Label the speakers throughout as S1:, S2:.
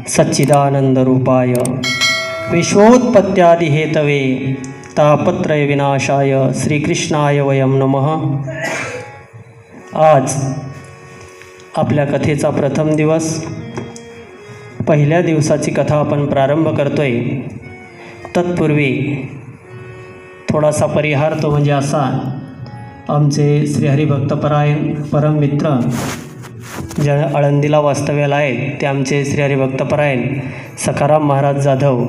S1: सच्चिदानंदरूपाय विश्वोत्पत्त्यादिहेतवे तापत्रय विनाशाय श्रीकृष्णाय वयं नमः। आज आपल्या कथेचा प्रथम दिवस, पहिल्या दिवसाची कथा आपण प्रारंभ करतोय। तत्पूर्वी थोडासा परिहार, तो म्हणजे असा, आमचे श्रीहरिभक्तपरायण परम मित्र ज्या आळंदीला वास्तव्याला आहेत ते आमचे श्रीहरिभक्तपरायण सखाराम महाराज जाधव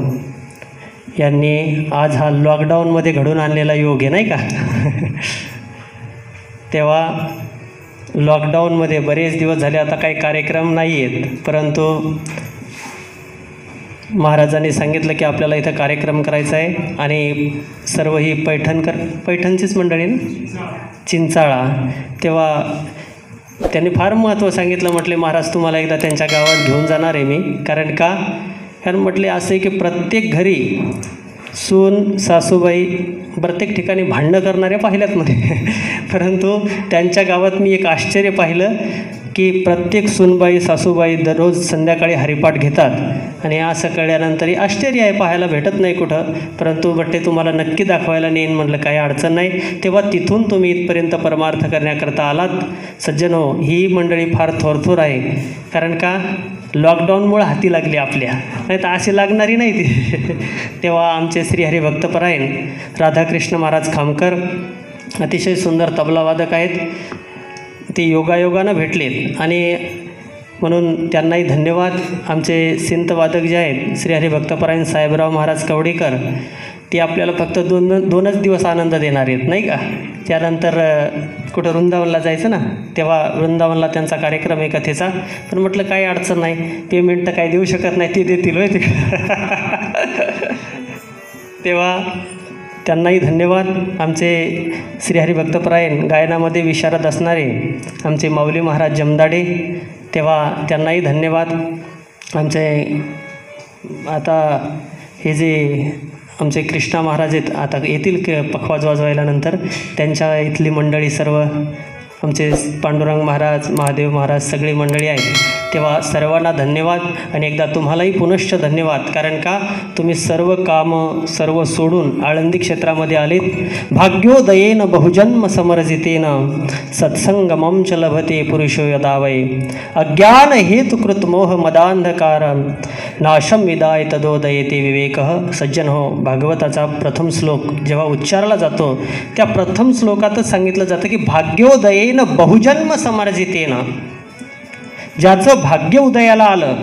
S1: यांनी आज हा लॉकडाऊनमध्ये घडून आणलेला योग आहे, नाही का? तेव्हा लॉकडाऊनमध्ये बरेच दिवस झाले आता काही कार्यक्रम नाही आहेत, परंतु महाराजांनी सांगितलं की आपल्याला इथं कार्यक्रम करायचा आहे आणि सर्व ही पैठणचीच मंडळी ना, चिंचाळा, तेव्हा त्यांनी फार महत्त्व सांगितलं. म्हटले महाराज तुम्हाला एकदा त्यांच्या गावात घेऊन जाणार आहे मी. कारण म्हटले असं आहे की प्रत्येक घरी सून सासूबाई प्रत्येक ठिकाणी भांडणं करणारे पाहिल्यात मध्ये, परंतु त्यांच्या गावात मी एक आश्चर्य पाहिलं की प्रत्येक सूनबाई सासूबाई दररोज संध्याकाळी हरिपाठ घेतात आणि असं कळल्यानंतरही आश्चर्य आहे, पाहायला भेटत नाही कुठं, परंतु बट्टे तुम्हाला नक्की दाखवायला नेईन. म्हटलं काही अडचण नाही. तेव्हा तिथून तुम्ही इथपर्यंत परमार्थ करण्याकरता आलात. सज्जनो, ही मंडळी फार थोरथोर आहे, कारण का लॉकडाऊनमुळे हाती लागली आपल्या, नाही तर अशी लागणारी नाही ती. तेव्हा आमचे श्रीहरिभक्तपरायण राधाकृष्ण महाराज खामकर अतिशय सुंदर तबलावादक आहेत, ते योगायोगानं भेटलेत आणि म्हणून त्यांनाही धन्यवाद. आमचे सिंतवादक जे आहेत श्रीहरिभक्तपरायण साहेबराव महाराज कवडीकर, ते आपल्याला फक्त दोनच दिवस आनंद देणार आहेत, नाही का? त्यानंतर कुठं वृंदावनला जायचं ना, तेव्हा वृंदावनला त्यांचा कार्यक्रम आहे कथेचा, पण म्हटलं काही अडचण नाही, पेमेंट तर काही देऊ शकत नाही, ते देतील होय ते. तेव्हा त्यांनाही धन्यवाद. आमचे श्रीहरिभक्तपरायण गायनामध्ये विशारद असणारे आमचे माऊली महाराज जमदाडे, तेव्हा त्यांनाही धन्यवाद. आमचे आता हे जे आमचे कृष्णा महाराज आहेत, आता येतील पखवाज वाजवायला नंतर, त्यांच्या इथली मंडळी सर्व, आमचे पांडुरंग महाराज, महादेव महाराज, सगळी मंडळी आहेत, तेव्हा सर्वांना धन्यवाद. आणि एकदा तुम्हालाही पुनश्च धन्यवाद, कारण का तुम्ही सर्व कामं सर्व सोडून आळंदी क्षेत्रामध्ये आलेत. भाग्योदयेन बहुजन्म समर्जितेन सत्संगमं च लभते पुरुषो यदा वै अज्ञान हेतुकृत मोह मदांधकार नाशम विदाय तदोदयेते विवेकः. सज्जन हो, भागवताचा प्रथम श्लोक जेव्हा उच्चारला जातो त्या प्रथम श्लोकातच सांगितलं जातं की भाग्योदयेन बहुजन्म समर्जितेन, ज्याचं भाग्य उदयाला आलं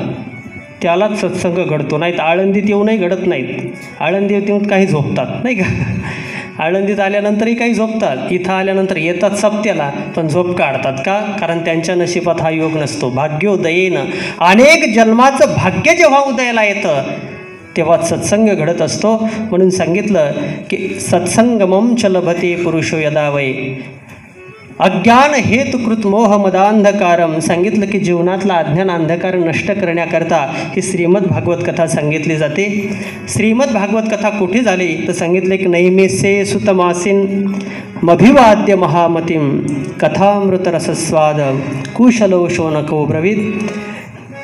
S1: त्यालाच सत्संग घडतो, नाही तर आळंदीत येऊनही घडत नाहीत. आळंदीत येऊन काही झोपतात, नाही का? आळंदीत आल्यानंतरही काही झोपतात, इथं आल्यानंतर येतात सप्त्याला पण झोप काढतात का? कारण त्यांच्या नशिबात हा योग नसतो. भाग्योदयेनं, अनेक जन्माचं भाग्य जेव्हा उदयाला येतं तेव्हा सत्संग घडत असतो. म्हणून सांगितलं की सत्संगमं च लभते पुरुषो यदा वै अज्ञान हेतुकृत मोह मदांधकारम. सांगितलं की जीवनातला अज्ञान अंधकार नष्ट करण्याकरता ही श्रीमद भागवत कथा सांगितली जाते. श्रीमद भागवत कथा कुठे झाली तर सांगितले की नैमिषे सुतमासीन मभिवाद्य महामतीम कथामृतरसस्वाद कुशलो शोनको ब्रवीत.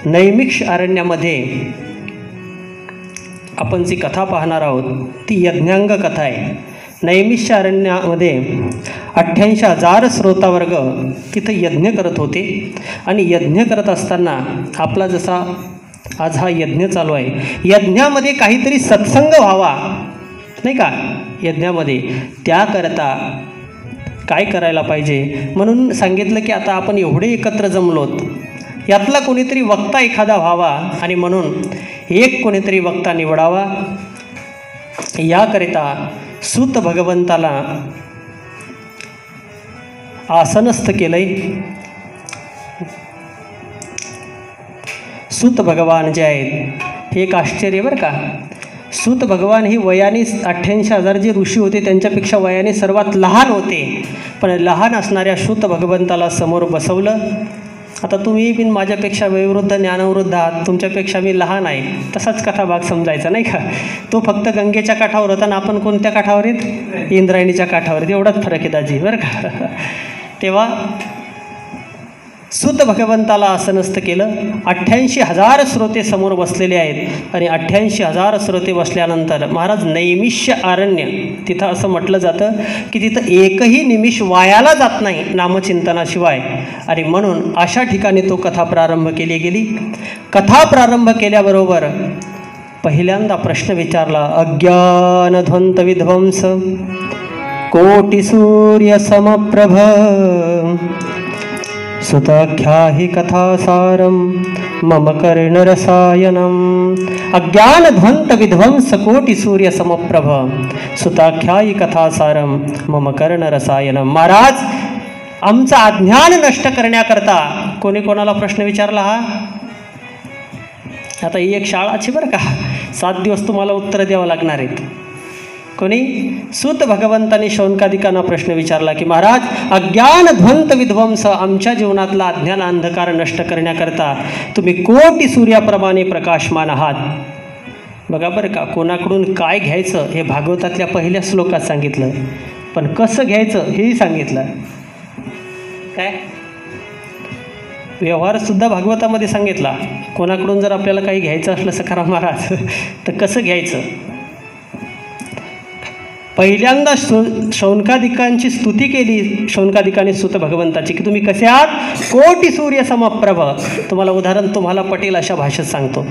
S1: नैमिष अरण्यामध्ये आपण जी कथा पाहणार आहोत ती यज्ञांग कथा आहे. नैमिष अरण्यामध्ये 88,000 श्रोतावर्ग तिथं यज्ञ करत होते आणि यज्ञ करत असताना आपला जसा आज हा यज्ञ चालू आहे, यज्ञामध्ये काहीतरी सत्संग व्हावा, नाही का? यज्ञामध्ये त्याकरता काय करायला पाहिजे म्हणून सांगितलं की आता आपण एवढे एकत्र जमलोत, यातला कोणीतरी वक्ता एखादा व्हावा आणि म्हणून एक कोणीतरी वक्ता निवडावा. याकरिता सूत भगवंताला आसनस्थ केलंय. सूत भगवान जे आहेत हे एक आश्चर्य बरं का. सूत भगवान ही वयाने 88,000 जे ऋषी होते त्यांच्यापेक्षा वयाने सर्वात लहान होते, पण लहान असणाऱ्या सूत भगवंताला समोर बसवलं. आता तुम्ही बिन माझ्यापेक्षा वयोवृद्ध ज्ञानवृद्ध आहात, तुमच्यापेक्षा मी लहान आहे, तसाच कथाभाग समजायचा, नाही का? तो फक्त गंगेच्या काठावर होता आणि आपण कोणत्या काठावर आहेत? इंद्रायणीच्या काठावर आहेत, एवढाच फरक आहे दाजी, बरं का? तेव्हा सुत भगवंताला असं नसतं केलं. 88,000 श्रोते समोर बसलेले आहेत आणि 88,000 श्रोते बसल्यानंतर महाराज नैमिष्य अरण्य, तिथं असं म्हटलं जातं की तिथं एकही निमिष वायाला जात नाही नामचिंतनाशिवाय. आणि म्हणून अशा ठिकाणी तो कथा प्रारंभ केली गेली. कथा प्रारंभ केल्याबरोबर पहिल्यांदा प्रश्न विचारला, अज्ञानध्वंत विध्वंस कोटी सूर्य समप्रभ सुताख्याहि कथासारम मम कर्णरसायनम. अज्ञानध्वंत विध्वंस कोटी सूर्य समप्रभ सुताख्यायि कथासारम मम कर्णरसायनम. महाराज, आमचं अज्ञान नष्ट करण्याकरता कोणी कोणाला प्रश्न विचारला हा? आता ही एक शाळाची बरं का, 7 दिवस तुम्हाला उत्तर द्यावं लागणार आहेत. कोणी? सूत भगवंतांनी शौनकादिकांना प्रश्न विचारला की महाराज, अज्ञानध्वंत विध्वंस, आमच्या जीवनातला अज्ञान अंधकार नष्ट करण्याकरता तुम्ही कोटी सूर्याप्रमाणे प्रकाशमान आहात. बघा बरं का, कोणाकडून काय घ्यायचं हे भागवतातल्या पहिल्या श्लोकात सांगितलं, पण कसं घ्यायचं हेही सांगितलं. काय व्यवहारसुद्धा भागवतामध्ये सांगितला. कोणाकडून जर आपल्याला काही घ्यायचं असलं सखाराम महाराज तर कसं घ्यायचं. पहिल्यांदा शौनकादिकांची स्तुती केली शौनकादिकांनी सुत भगवंताची की तुम्ही कसे आहात, कोटी सूर्य समप्रभ. तुम्हाला उदाहरण तुम्हाला पटेल अशा भाषेत सांगतो.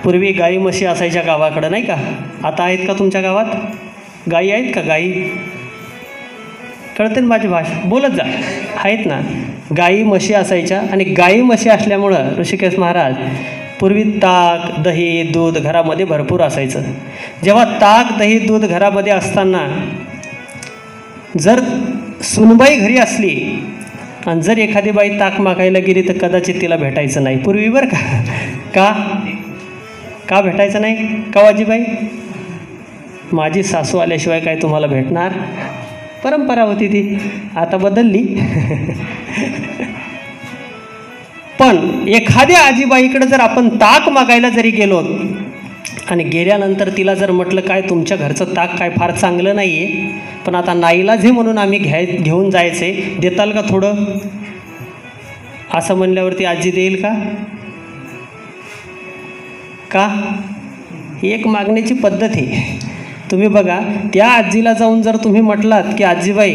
S1: पूर्वी गाई म्हशी असायच्या गावाकडं, नाही का? आता आहेत का तुमच्या गावात गाई? आहेत का गाई? कळते ना माझी भाषा, बोलत जा. आहेत ना, गाई म्हशी असायच्या. आणि गाई म्हशी असल्यामुळं ऋषिकेश महाराज, पूर्वी ताक दही दूध घरामध्ये भरपूर असायचं. जेव्हा ताक दही दूध घरामध्ये असताना जर सुनबाई घरी असली आणि जर एखादी बाई ताक मागायला गेली तर कदाचित तिला भेटायचं नाही पूर्वी बरं का. का भेटायचं नाही? का वाजीबाई? माझी सासू आल्याशिवाय काय तुम्हाला भेटणार? परंपरा होती ती, आता बदलली. पण एखाद्या आजीबाईकडे जर आपण ताक मागायला जरी गेलो आणि गेल्यानंतर तिला जर म्हटलं काय तुमच्या घरचं ताक काय फार चांगलं नाही आहे, पण आता नाईलाज म्हणून आम्ही घेऊन जायचे, देताल का थोडं? असं म्हणल्यावरती आजी देईल का? का? ही एक मागण्याची पद्धत आहे. तुम्ही बघा, त्या आजीला जाऊन जर तुम्ही म्हटलात की आजीबाई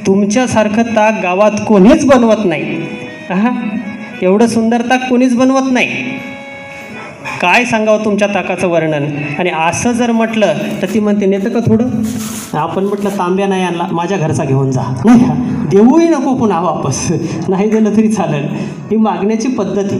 S1: तुमच्यासारखं ताक गावात कोणीच बनवत नाही, एवढं सुंदर ताक कोणीच बनवत नाही, काय सांगावं तुमच्या ताकाचं वर्णन. आणि असं जर म्हटलं तर ती म्हणते नेतं का थोडं? आपण म्हटलं तांब्या नाही आणला, माझ्या घरचा घेऊन जा, नाही का? देऊही नको पुन्हा वापस, नाही दिलं तरी चालेल. ही मागण्याची पद्धत आहे.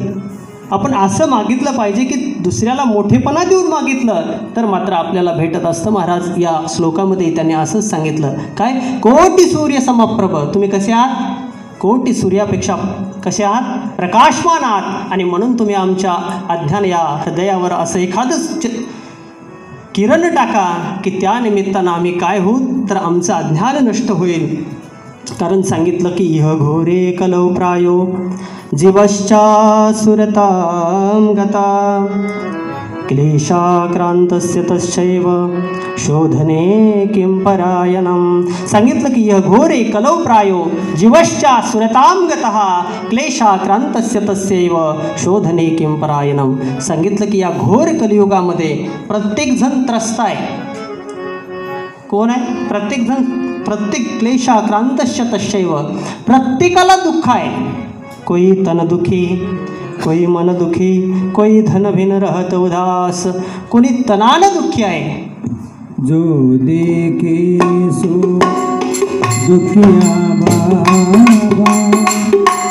S1: आपण असं मागितलं पाहिजे की दुसऱ्याला मोठेपणा देऊन मागितलं तर मात्र आपल्याला भेटत असतं. महाराज या श्लोकामध्ये त्यांनी असंच सांगितलं, काय कोटी सूर्य समप्रभ, तुम्ही कसे आहात? कोटी सूर्यापेक्षा कसे आहात? प्रकाशमान आहात. आणि म्हणून तुम्ही आमच्या अज्ञान या हृदयावर असं एखादंच किरण टाका की त्या निमित्तानं आम्ही काय होऊ तर आमचं अज्ञान नष्ट होईल. कारण सांगितलं की इह घोरे कलौ प्रायो जीवश्चासुरतां गता क्लेशाक्रांतस्य तस्यैव शोधने किं परायणं. सांगितलं की यह घोरे कलौ प्रायो जीवश्चासुरतां गतः क्लेशाक्रांतस्य तस्यैव शोधने किं परायणं. सांगितलं की या घोर कलियुगामध्ये प्रत्येकजण त्रस्त आहे. कोण आहे? प्रत्येकजण, प्रत्येक क्लेशाक्रांतस्य तस्यैव, प्रत्येकाला दुःख आहे. कोई तन दुखी, कोई मन दुखी, कोई धन भिन रहत उदास, कोणी तनानं दुःखी आहे.
S2: जो देखे सो दुखिया बाबा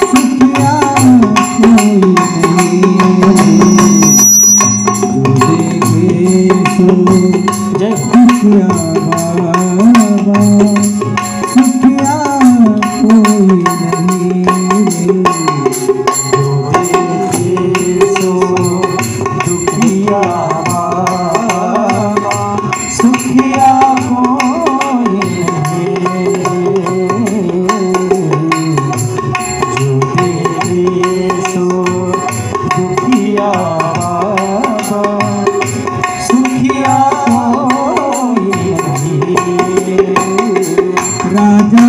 S2: सुखिया कोई नहीं. जो देखे सो
S1: जय
S2: दुखिया बाबा सुखिया कोई नहीं. राजा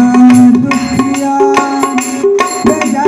S2: दुखिया प्रजा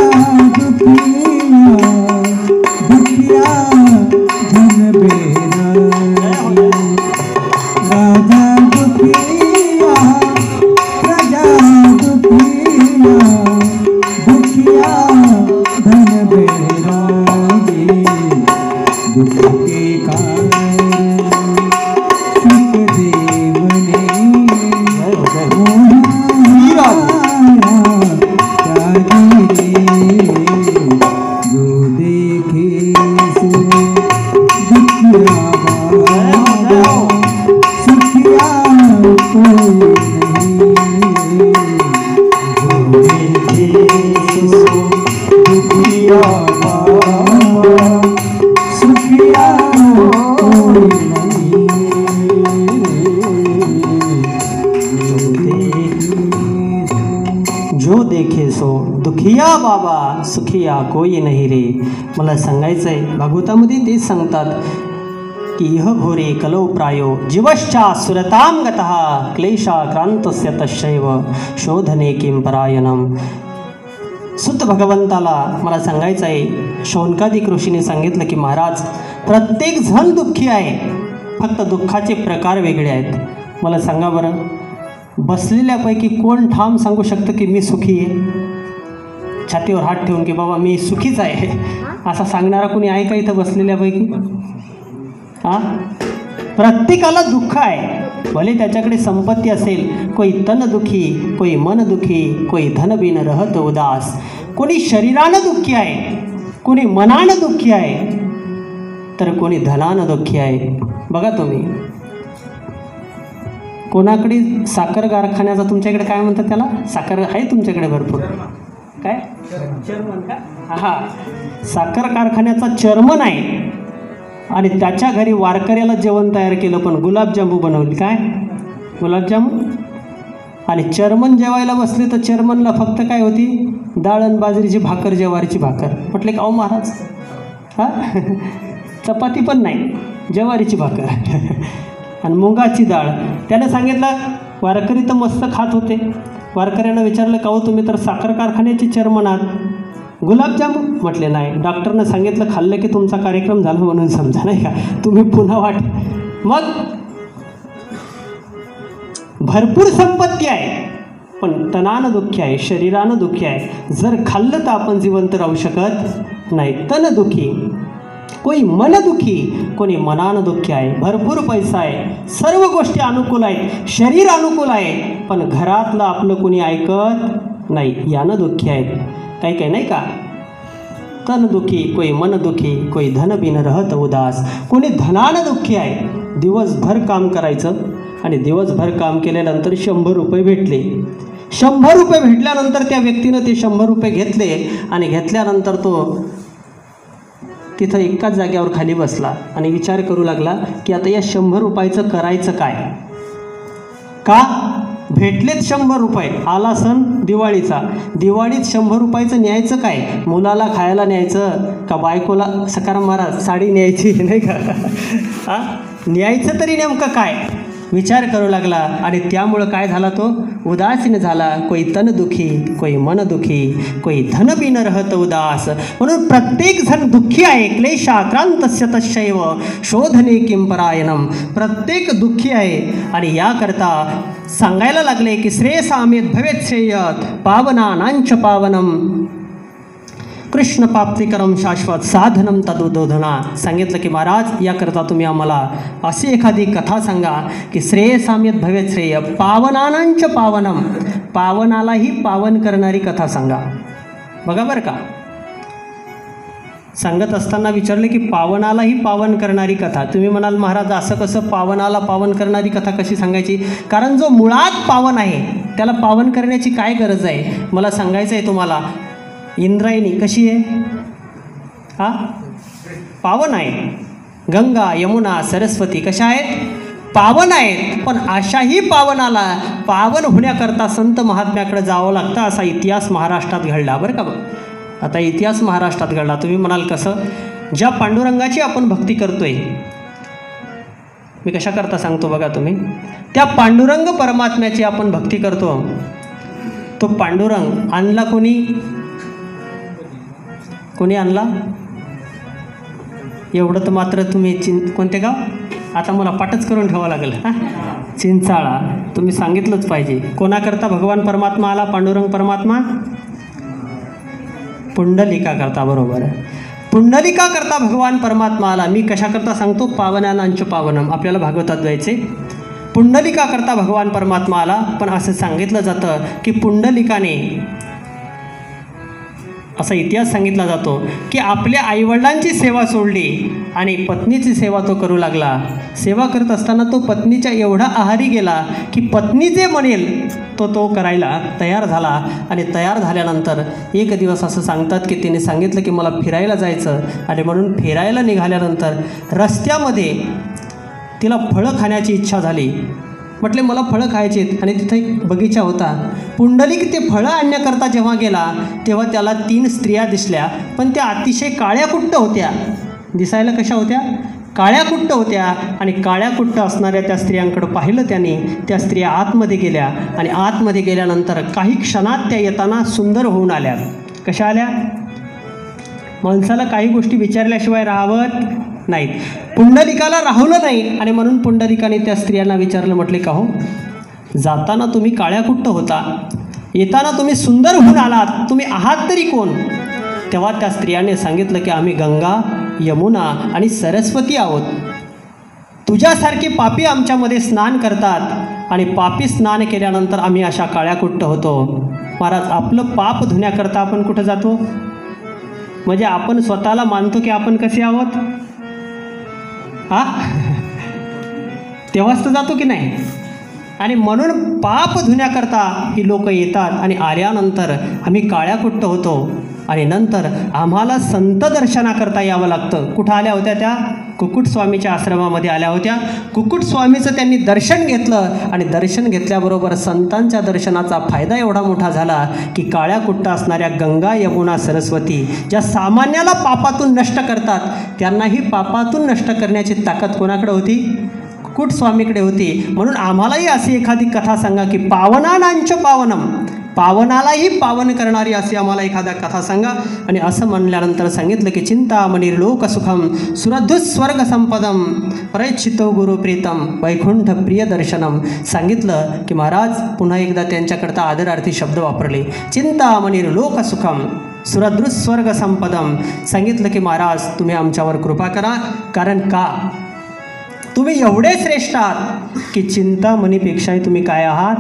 S1: जो देखे सो दुखिया बाबा सुखिया कोई नाही रे. मला सांगायचं आहे, भागवतामध्ये तेच सांगतात की इह घोरे कलौ प्रायो जीवश्चा सुरतां गतः क्लेशाक्रांतस्य तस्यैव शोधने किं परायणम. सुत भगवंताला मला सांगायचं आहे, शौनकादिक ऋषीने सांगितलं की महाराज प्रत्येक जण दुःखी आहे, फक्त दुःखाचे प्रकार वेगळे आहेत. मला सांगा बरं, बसलेल्यापैकी कोण ठाम सांगू शकतं की मी सुखी आहे? छातीवर हात ठेवून की बाबा मी सुखीच आहे असा सांगणारा कोणी आहे का इथं बसलेल्यापैकी? हां, प्रत्येकाला दुःख आहे. भले त्याच्याकडे संपत्ती असेल, कोई तन दुखी, कोई मन दुखी, कोई धन बिन रहत उदास. कोणी शरीरानं दुःखी आहे, कोणी मनानं दुःखी आहे, तर कोणी धनानं दुःखी आहे. बघा तुम्ही, कोणाकडे साखर कारखान्याचा, तुमच्याकडे काय म्हणतात त्याला, साखर आहे तुमच्याकडे भरपूर, काय चेअरमन का? हां, साखर कारखान्याचा चेअरमन आहे आणि त्याच्या घरी वारकऱ्याला जेवण तयार केलं, पण गुलाबजामू बनवली. काय गुलाबजामू? आणि चेअरमन जेवायला बसले तर चेअरमनला फक्त काय होती, डाळ आणि बाजरीची भाकर, ज्वारीची भाकर. म्हटले का अहो महाराज, हां चपाती पण नाही, ज्वारीची भाकर आणि मुगाची डाळ. त्याने सांगितलं, वारकरी तर मस्त खात होते. वारकऱ्यांना विचारलं का हो तुम्ही तर साखर कारखान्याचे चेअरमन आहात, गुलाबजामून? म्हटले नाही, डॉक्टरनं सांगितलं खाल्लं की तुमचा कार्यक्रम झाला म्हणून समजा, नाही का, तुम्ही पुन्हा वाट. मग भरपूर संपत्ती आहे पण तनानं दुःखी आहे, शरीरानं दुःखी आहे. जर खाल्लं तर आपण जिवंत राहू शकत नाही. तन दुःखी, कोणी मन दुःखी, कोणी मनानं दुःखी आहे. भरपूर पैसा आहे, सर्व गोष्टी अनुकूल आहेत, शरीर अनुकूल आहे, पण घरातलं आपलं कोणी ऐकत नाही, यानं दुःखी आहेत. काही काही नाही का, तन दुःखी, कोई मन दुःखी, कोई धन बिन रहत उदास. कोणी धनानं दुःखी आहे, दिवसभर काम करायचं आणि दिवसभर काम केल्यानंतर 100 रुपये भेटले. 100 रुपये भेटल्यानंतर त्या व्यक्तीनं ते 100 रुपये घेतले आणि घेतल्यानंतर तो तिथं एकाच जाग्यावर खाली बसला आणि विचार करू लागला की आता या 100 रुपयाचं करायचं काय? का भेटलेत 100 रुपये, आला सण दिवाळीचा, दिवाळीत 100 रुपयाचं न्यायचं काय? मुलाला खायला न्यायचं का बायकोला, सकाराम महाराज साडी न्यायची नाही का? हां, न्यायचं तरी नेमकं काय विचार करू लागला आणि त्यामुळं काय झाला, तो उदासीन झाला. कोई तन दुखी, कोई मन दुखी, कोई धन बिन रहत उदास. म्हणून प्रत्येक जण दुःखी आहे. क्लेशाक्रांतस्य तस्यैव शोधने किं परायणम. प्रत्येक दुःखी आहे आणि याकरता सांगायला लागले की श्रेयसामेत भवेत् श्रेय पावनानांच पावनम कृष्ण प्राप्तिकरम शाश्वत साधनम तदुदोधना. सांगितलं की महाराज याकरता तुम्ही आम्हाला अशी एखादी कथा सांगा की श्रेयसाम्यत भवेत् श्रेय पावनानांच पावनम, पावनालाही पावन करणारी कथा सांगा. बघा बरं का, सांगत असताना विचारले की पावनालाही पावन करणारी कथा. तुम्ही म्हणाल महाराज असं कसं, पावनाला पावन करणारी कथा कशी सांगायची? कारण जो मुळात पावन आहे त्याला पावन करण्याची काय गरज आहे? मला सांगायचं आहे तुम्हाला, इंद्रायणी कशी आहे? हां, पावन आहे. गंगा, यमुना, सरस्वती कशा आहेत? पावन आहेत. पण अशाही पावनाला पावन होण्याकरता संत महात्म्याकडे जावं लागतं, असा इतिहास महाराष्ट्रात घडला. बरं का, आता इतिहास महाराष्ट्रात घडला. तुम्ही म्हणाल कसं? ज्या पांडुरंगाची आपण भक्ती करतोय, मी कशा करता सांगतो बघा तुम्ही, त्या पांडुरंग परमात्म्याची आपण भक्ती करतो. तो पांडुरंग आणला कोणी आणला? एवढं तर मात्र तुम्ही कोणते गाव? आता मला पाठच करून ठेवावं लागेल. हां, चिंचाळा. तुम्ही सांगितलंच पाहिजे. कोणाकरता भगवान परमात्मा आला? पांडुरंग परमात्मा पुंडलिका करता. बरोबर आहे, पुंडलिका करता भगवान परमात्मा आला. मी कशाकरता सांगतो? पावनानांच पावनम. आपल्याला भागवतात जायचे. पुंडलिका करता भगवान परमात्मा आला. पण असं सांगितलं जातं की पुंडलिकाने, असा इतिहास सांगितला जातो की आपल्या आईवडिलांची सेवा सोडली आणि पत्नीची सेवा तो करू लागला. सेवा करत असताना तो पत्नीच्या एवढा आहारी गेला की पत्नी जे म्हणेल तो करायला तयार झाला. आणि तयार झाल्यानंतर एक दिवस असं सांगतात की तिने सांगितलं की मला फिरायला जायचं. आणि म्हणून फिरायला निघाल्यानंतर रस्त्यामध्ये तिला फळं खाण्याची इच्छा झाली. म्हटले मला फळं खायची आहेत. आणि तिथं एक बगीचा होता. पुंडलिक ते फळं आणण्याकरता जेव्हा गेला तेव्हा त्याला 3 स्त्रिया दिसल्या. पण त्या अतिशय काळ्याकुट्ट होत्या. दिसायला कशा होत्या? काळ्याकुट्ट होत्या. आणि काळ्याकुट्ट असणाऱ्या त्या स्त्रियांकडं पाहिलं त्याने. त्या स्त्रिया आतमध्ये गेल्या आणि आतमध्ये गेल्यानंतर काही क्षणात त्या येताना सुंदर होऊन आल्या. कशा आल्या? माणसाला काही गोष्टी विचारल्याशिवाय राहावत नाहीत. पुंडलिकाला राहवलं नाही. आणि म्हणून पुंडलिकाने त्या स्त्रियांना विचारलं, म्हटले का हो, जाताना तुम्ही काळ्याकुट्ट होता, येताना तुम्ही सुंदर होऊन आलात, तुम्ही आहात तरी कोण? तेव्हा त्या स्त्रियांनी सांगितलं की आम्ही गंगा, यमुना आणि सरस्वती आहोत. तुझ्यासारखे पापी आमच्यामध्ये स्नान करतात आणि पापी स्नान केल्यानंतर आम्ही अशा काळ्याकुट्ट होतो. महाराज, आपलं पाप धुण्याकरता आपण कुठं जातो? म्हणजे आपण स्वतःला मानतो की आपण कसे आहोत? तेव्हाच तर जातो की नाही? आणि म्हणून पाप धुण्याकरता ही लोक येतात. आणि आल्यानंतर आम्ही काळ्याकुट्ट होतो आणि नंतर आम्हाला संत दर्शनाकरता यावं लागतं. कुठं आल्या होत्या त्या? कुक्कुटस्वामीच्या आश्रमामध्ये आल्या होत्या. कुक्कुटस्वामीचं त्यांनी दर्शन घेतलं आणि दर्शन घेतल्याबरोबर संतांच्या दर्शनाचा फायदा एवढा मोठा झाला की काळ्याकुट्ट असणाऱ्या गंगा, यमुना, सरस्वती ज्या सामान्याला पापातून नष्ट करतात त्यांनाही पापातून नष्ट करण्याची ताकद कोणाकडे होती? कुक्कुटस्वामीकडे होती. म्हणून आम्हालाही अशी एखादी कथा सांगा की पावनानांच पावनम, पावनालाही पावन करणारी अशी आम्हाला एखादा कथा सांगा. आणि असं म्हणल्यानंतर सांगितलं की चिंतामणिर्लोक सुखम सुरधुस्वर्ग संपदम प्रयच्छितो गुरुप्रीतम वैकुंठ प्रिय दर्शनम. सांगितलं की महाराज पुन्हा एकदा त्यांच्याकरता आदरार्थी शब्द वापरले. चिंतामणिर्लोक सुखम सुरधुस्वर्ग संपदम. सांगितलं की महाराज तुम्ही आमच्यावर कृपा करा. कारण का? तुम्ही एवढे श्रेष्ठ आहात की चिंतामणीपेक्षाही तुम्ही काय आहात?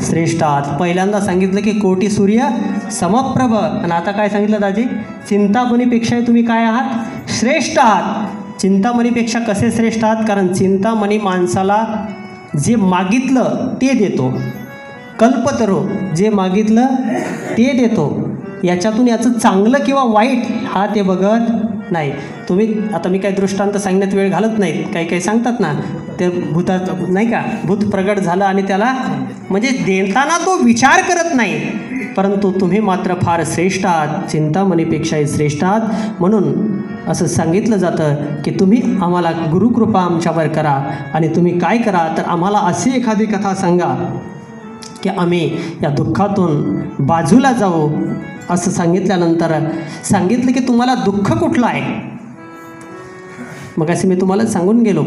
S1: श्रेष्ठ आहात. पहिल्यांदा सांगितलं की कोटी सूर्य समप्रभ. आणि आता काय सांगितलं दाजी? चिंतामणीपेक्षाही तुम्ही काय आहात? श्रेष्ठ आहात. चिंतामणीपेक्षा कसे श्रेष्ठ आहात? कारण चिंतामणी माणसाला जे मागितलं ते देतो. कल्पतरो जे मागितलं ते देतो. याच्यातून याचं चांगलं किंवा वाईट हा ते बघत नाही. तुम्ही आता मी काही दृष्टांत सांगण्यात वेळ घालत नाहीत. काही काही सांगतात ना ते भूतात नाही का, भूत प्रगट झालं आणि त्याला म्हणजे देताना तो विचार करत नाही. परंतु तुम्ही मात्र फार श्रेष्ठ आहात, चिंतामणीपेक्षाही श्रेष्ठ आहात. म्हणून असं सांगितलं जातं की तुम्ही आम्हाला गुरुकृपा आमच्यावर करा. आणि तुम्ही काय करा तर आम्हाला अशी एखादी कथा सांगा की आम्ही या दुःखातून बाजूला जाऊ. असं सांगितल्यानंतर सांगितलं की तुम्हाला दुःख कुठलं आहे? मग असं मी तुम्हाला सांगून गेलो.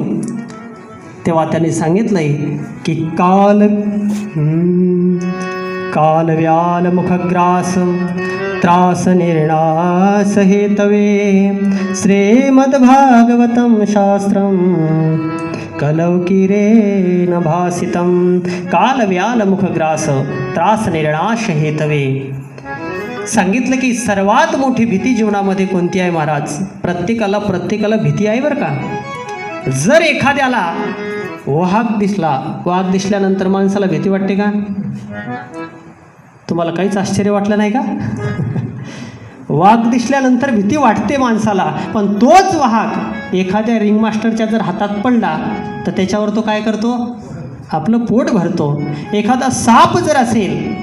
S1: तेव्हा त्यांनी सांगितलं आहे की काल व्याल मुखग्रास त्रास निर्णास हेतवे श्रीमद्भागवतं शास्त्रं कलौकिरेण भासितं. काल व्याल मुखग्रास त्रास निर्णाश हेतवे. सांगितलं की सर्वात मोठी भीती जीवनामध्ये कोणती आहे महाराज? प्रत्येकाला भीती आहे बरं का. जर एखाद्याला वाघ दिसल्यानंतर माणसाला भीती वाटते का? तुम्हाला काहीच आश्चर्य वाटलं नाही का? वाघ दिसल्यानंतर भीती वाटते माणसाला. पण तोच वाघ एखाद्या रिंग मास्टरच्या जर हातात पडला तर त्याच्यावर तो काय करतो? आपलं पोट भरतो. एखादा साप जर असेल,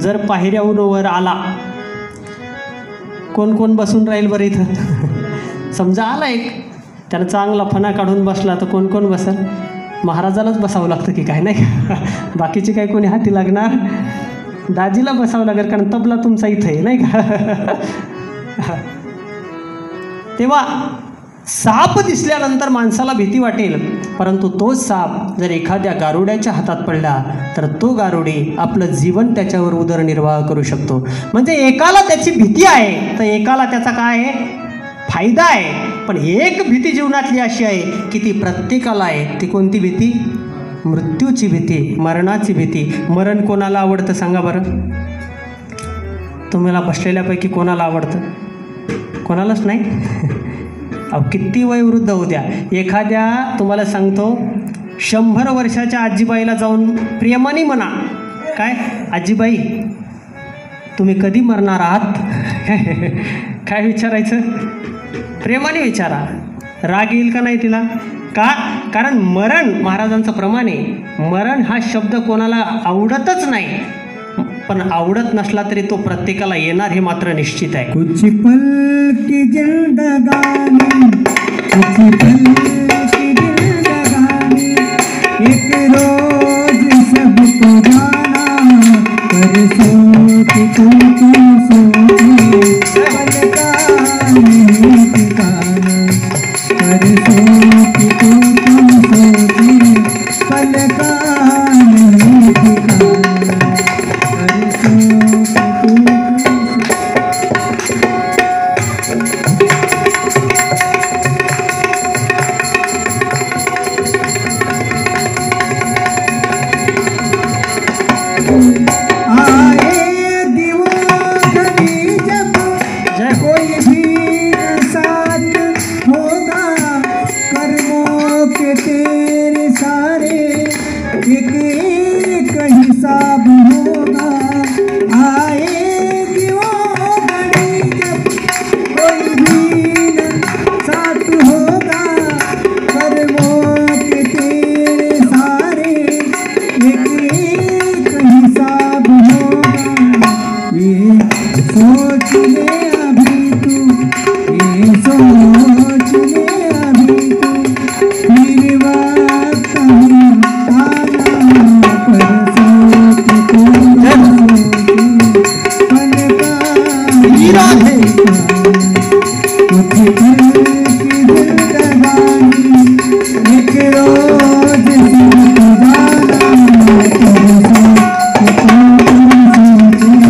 S1: जर पायऱ्याहून वर आला, कोण कोण बसून राहील बरं इथं? समजा आला एक, त्यानं चांगला फणा काढून बसला तर कोण कोण बसल? महाराजालाच बसावं लागतं की काय नाही का? बाकीचे काय कोणी हाती लागणार? दाजीला बसावं लागेल, कारण तबला तुमचा इथं आहे नाही का? तेव्हा साप दिसल्यानंतर माणसाला भीती वाटेल. परंतु तोच साप जर एखाद्या गारुड्याच्या हातात पडला तर तो गारुडी आपलं जीवन त्याच्यावर उदरनिर्वाह करू शकतो. म्हणजे एकाला त्याची भीती आहे तर एकाला त्याचा काय आहे? फायदा आहे, पण एक भीती जीवनातली अशी आहे की ती प्रत्येकाला आहे. ती कोणती भीती? मृत्यूची भीती, मरणाची भीती. मरण कोणाला आवडतं सांगा बरं? तुम्हाला बसलेल्यापैकी कोणाला आवडतं? कोणालाच नाही. अहो किती वयोवृद्ध होऊ द्या, एखाद्या तुम्हाला सांगतो 100 वर्षाच्या आजीबाईला जाऊन प्रेमाने म्हणा, काय आजीबाई तुम्ही कधी मरणार आहात? काय विचारायचं? प्रेमाने विचारा. राग येईल का नाही तिला? का? कारण मरण, महाराजांचं प्रमाण आहे, मरण हा शब्द कोणाला आवडतच नाही, पण आवडत नसला तरी तो प्रत्येकाला येणार हे मात्र निश्चित आहे.
S2: कुछ पल की जिंदगानी, कुछ पल की जिंदगानी, एक रोज सबको जाना, पर सोच तू सोच पल का नहीं ठिकाना, पर सोच तू सोच पल का नहीं ठिकाना, पर सोच तू आए दीवानी जब कोई भी न साथ होगा, कर्मों के तेरे सारे एक एक हिसाब होगा. आए दीवानी जब कोई भी न साथ होगा, कर्मों के तेरे सारे एक एक हिसाब होगा. ये सोच ले अभी तू, ये सोच ले अभी तू, फिर वक्त आना, पर सोच तू सोच पल का
S1: हीरा है.
S2: कुछ पल की जिंदगानी, एक रोज सबको जाना, पर सोच तू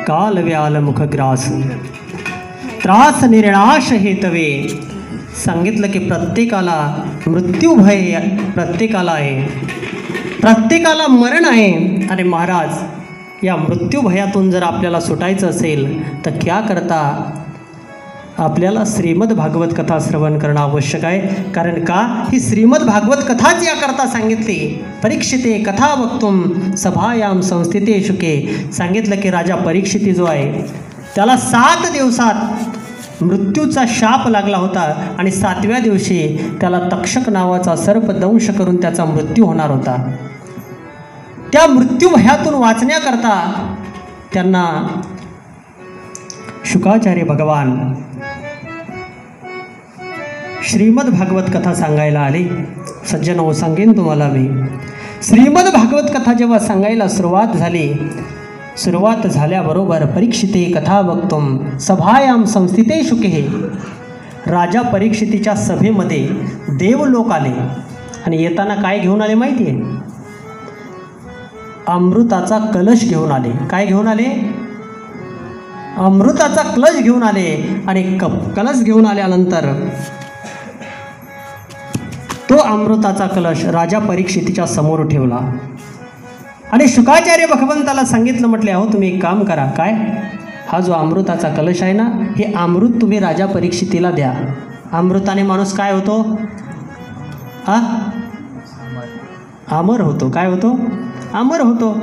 S1: काल व्याल मुखग्रास त्रास निर्णाश हेतवे. सांगितलं की प्रत्येकाला मृत्यू भय प्रत्येकाला आहे, प्रत्येकाला मरण आहे. आणि महाराज या मृत्यू भयातून जर आपल्याला सुटायचं असेल तर क्या करता आपल्याला श्रीमद भागवत कथा श्रवण करणं आवश्यक आहे. कारण का? ही श्रीमद भागवत कथाच याकरता सांगितली. परीक्षिते कथा वक्तुम सभायाम संस्थिते शुके. सांगितलं की राजा परीक्षिती जो आहे त्याला 7 दिवसात मृत्यूचा शाप लागला होता आणि 7व्या दिवशी त्याला तक्षक नावाचा सर्प दंश करून त्याचा मृत्यू होणार होता. त्या मृत्यू भयातून वाचण्याकरता त्यांना शुकाचार्य भगवान श्रीमद भागवत कथा सांगायला आले. सज्जनो, सांगेन तुम्हाला मी, श्रीमद भागवत कथा जेव्हा सांगायला सुरुवात झाली, सुरुवात झाल्याबरोबर परीक्षिते कथा वक्तुम सभायाम संस्थिते शुके. राजा परीक्षितीच्या सभेमध्ये देवलोक आले आणि येताना काय घेऊन आले माहिती आहे? अमृताचा कलश घेऊन आले. काय घेऊन आले? अमृताचा कलश घेऊन आले. आणि कलश घेऊन आल्यानंतर तो अमृताचा कलश राजा परीक्षितीच्या समोर ठेवला आणि शुकाचार्य भगवंताला सांगितलं, म्हटले अहो तुम्ही एक काम करा. काय? हा जो अमृताचा कलश आहे ना, हे अमृत तुम्ही राजा परीक्षितीला द्या. अमृताने माणूस काय होतो? अमर होतो. काय होतो? अमर होतो.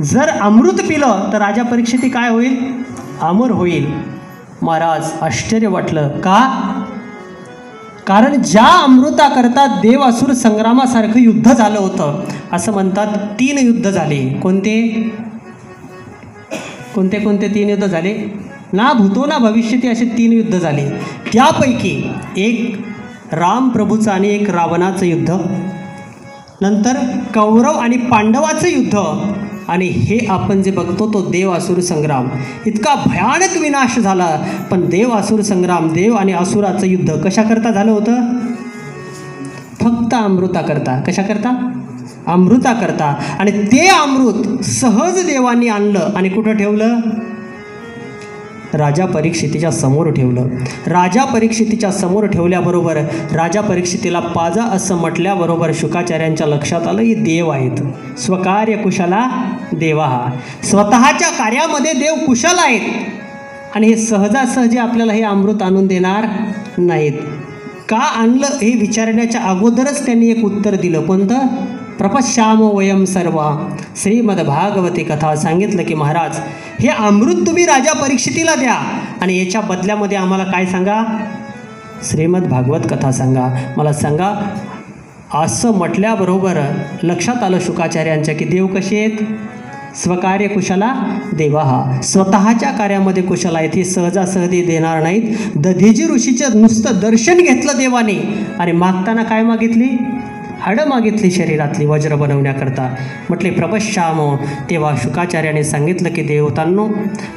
S1: जर अमृत पिलं तर राजा परीक्षिती काय होईल? अमर होईल. महाराज आश्चर्य वाटलं. का? कारण ज्या अमृताकरता देव असुर संग्रामासारखं युद्ध झालं होतं. असं म्हणतात 3 युद्ध झाले. कोणते कोणते कोणते 3 युद्ध झाले? ना भूतो ना भविष्यती असे 3 युद्ध झाले. त्यापैकी एक राम प्रभूचं आणि एक रावणाचं युद्ध नंतर कौरव आणि पांडवाचं युद्ध, आणि हे आपण जे बघतो तो देव असुर संग्राम. इतका भयानक विनाश झाला, पण देव असुर संग्राम, देव आणि असुराचं युद्ध कशाकरता झालं होतं? फक्त अमृताकरता. कशाकरता? अमृताकरता. आणि ते अमृत सहज देवांनी आणलं आणि कुठं ठेवलं? राजा परीक्षितीच्या समोर ठेवलं. राजा परीक्षितीच्या समोर ठेवल्याबरोबर राजा परीक्षितीला पाजा असं म्हटल्याबरोबर शुकाचार्यांच्या लक्षात आलं ही देव आहेत. स्वकार्य कुशला देवा, स्वतःच्या कार्यामध्ये देव कुशल आहेत आणि हे सहजासहजी आपल्याला हे अमृत आणून देणार नाहीत. का आणलं हे विचारण्याच्या अगोदरच त्यांनी एक उत्तर दिलं. कोणतं? प्रपश्यामो वयम सर्व. श्रीमद्भागवती कथा सांगितलं की महाराज हे अमृत तुम्ही राजा परीक्षितीला द्या आणि याच्या बदल्यामध्ये आम्हाला काय सांगा? श्रीमद्भागवत कथा सांगा, मला सांगा. असं म्हटल्याबरोबर लक्षात आलं शुकाचार्यांच्या की देव कसे आहेत? स्वकार्य कुशला देवा, स्वतःच्या कार्यामध्ये कुशल आहेत, हे सहजासहजी देणार नाहीत. दधीजी ऋषीचं नुसतं दर्शन घेतलं देवाने आणि मागताना काय मागितली? हाडं मागितली शरीरातली वज्र बनवण्याकरता. म्हटले प्रपश्यामो. तेव्हा शुकाचार्याने सांगितलं की देवतांनो,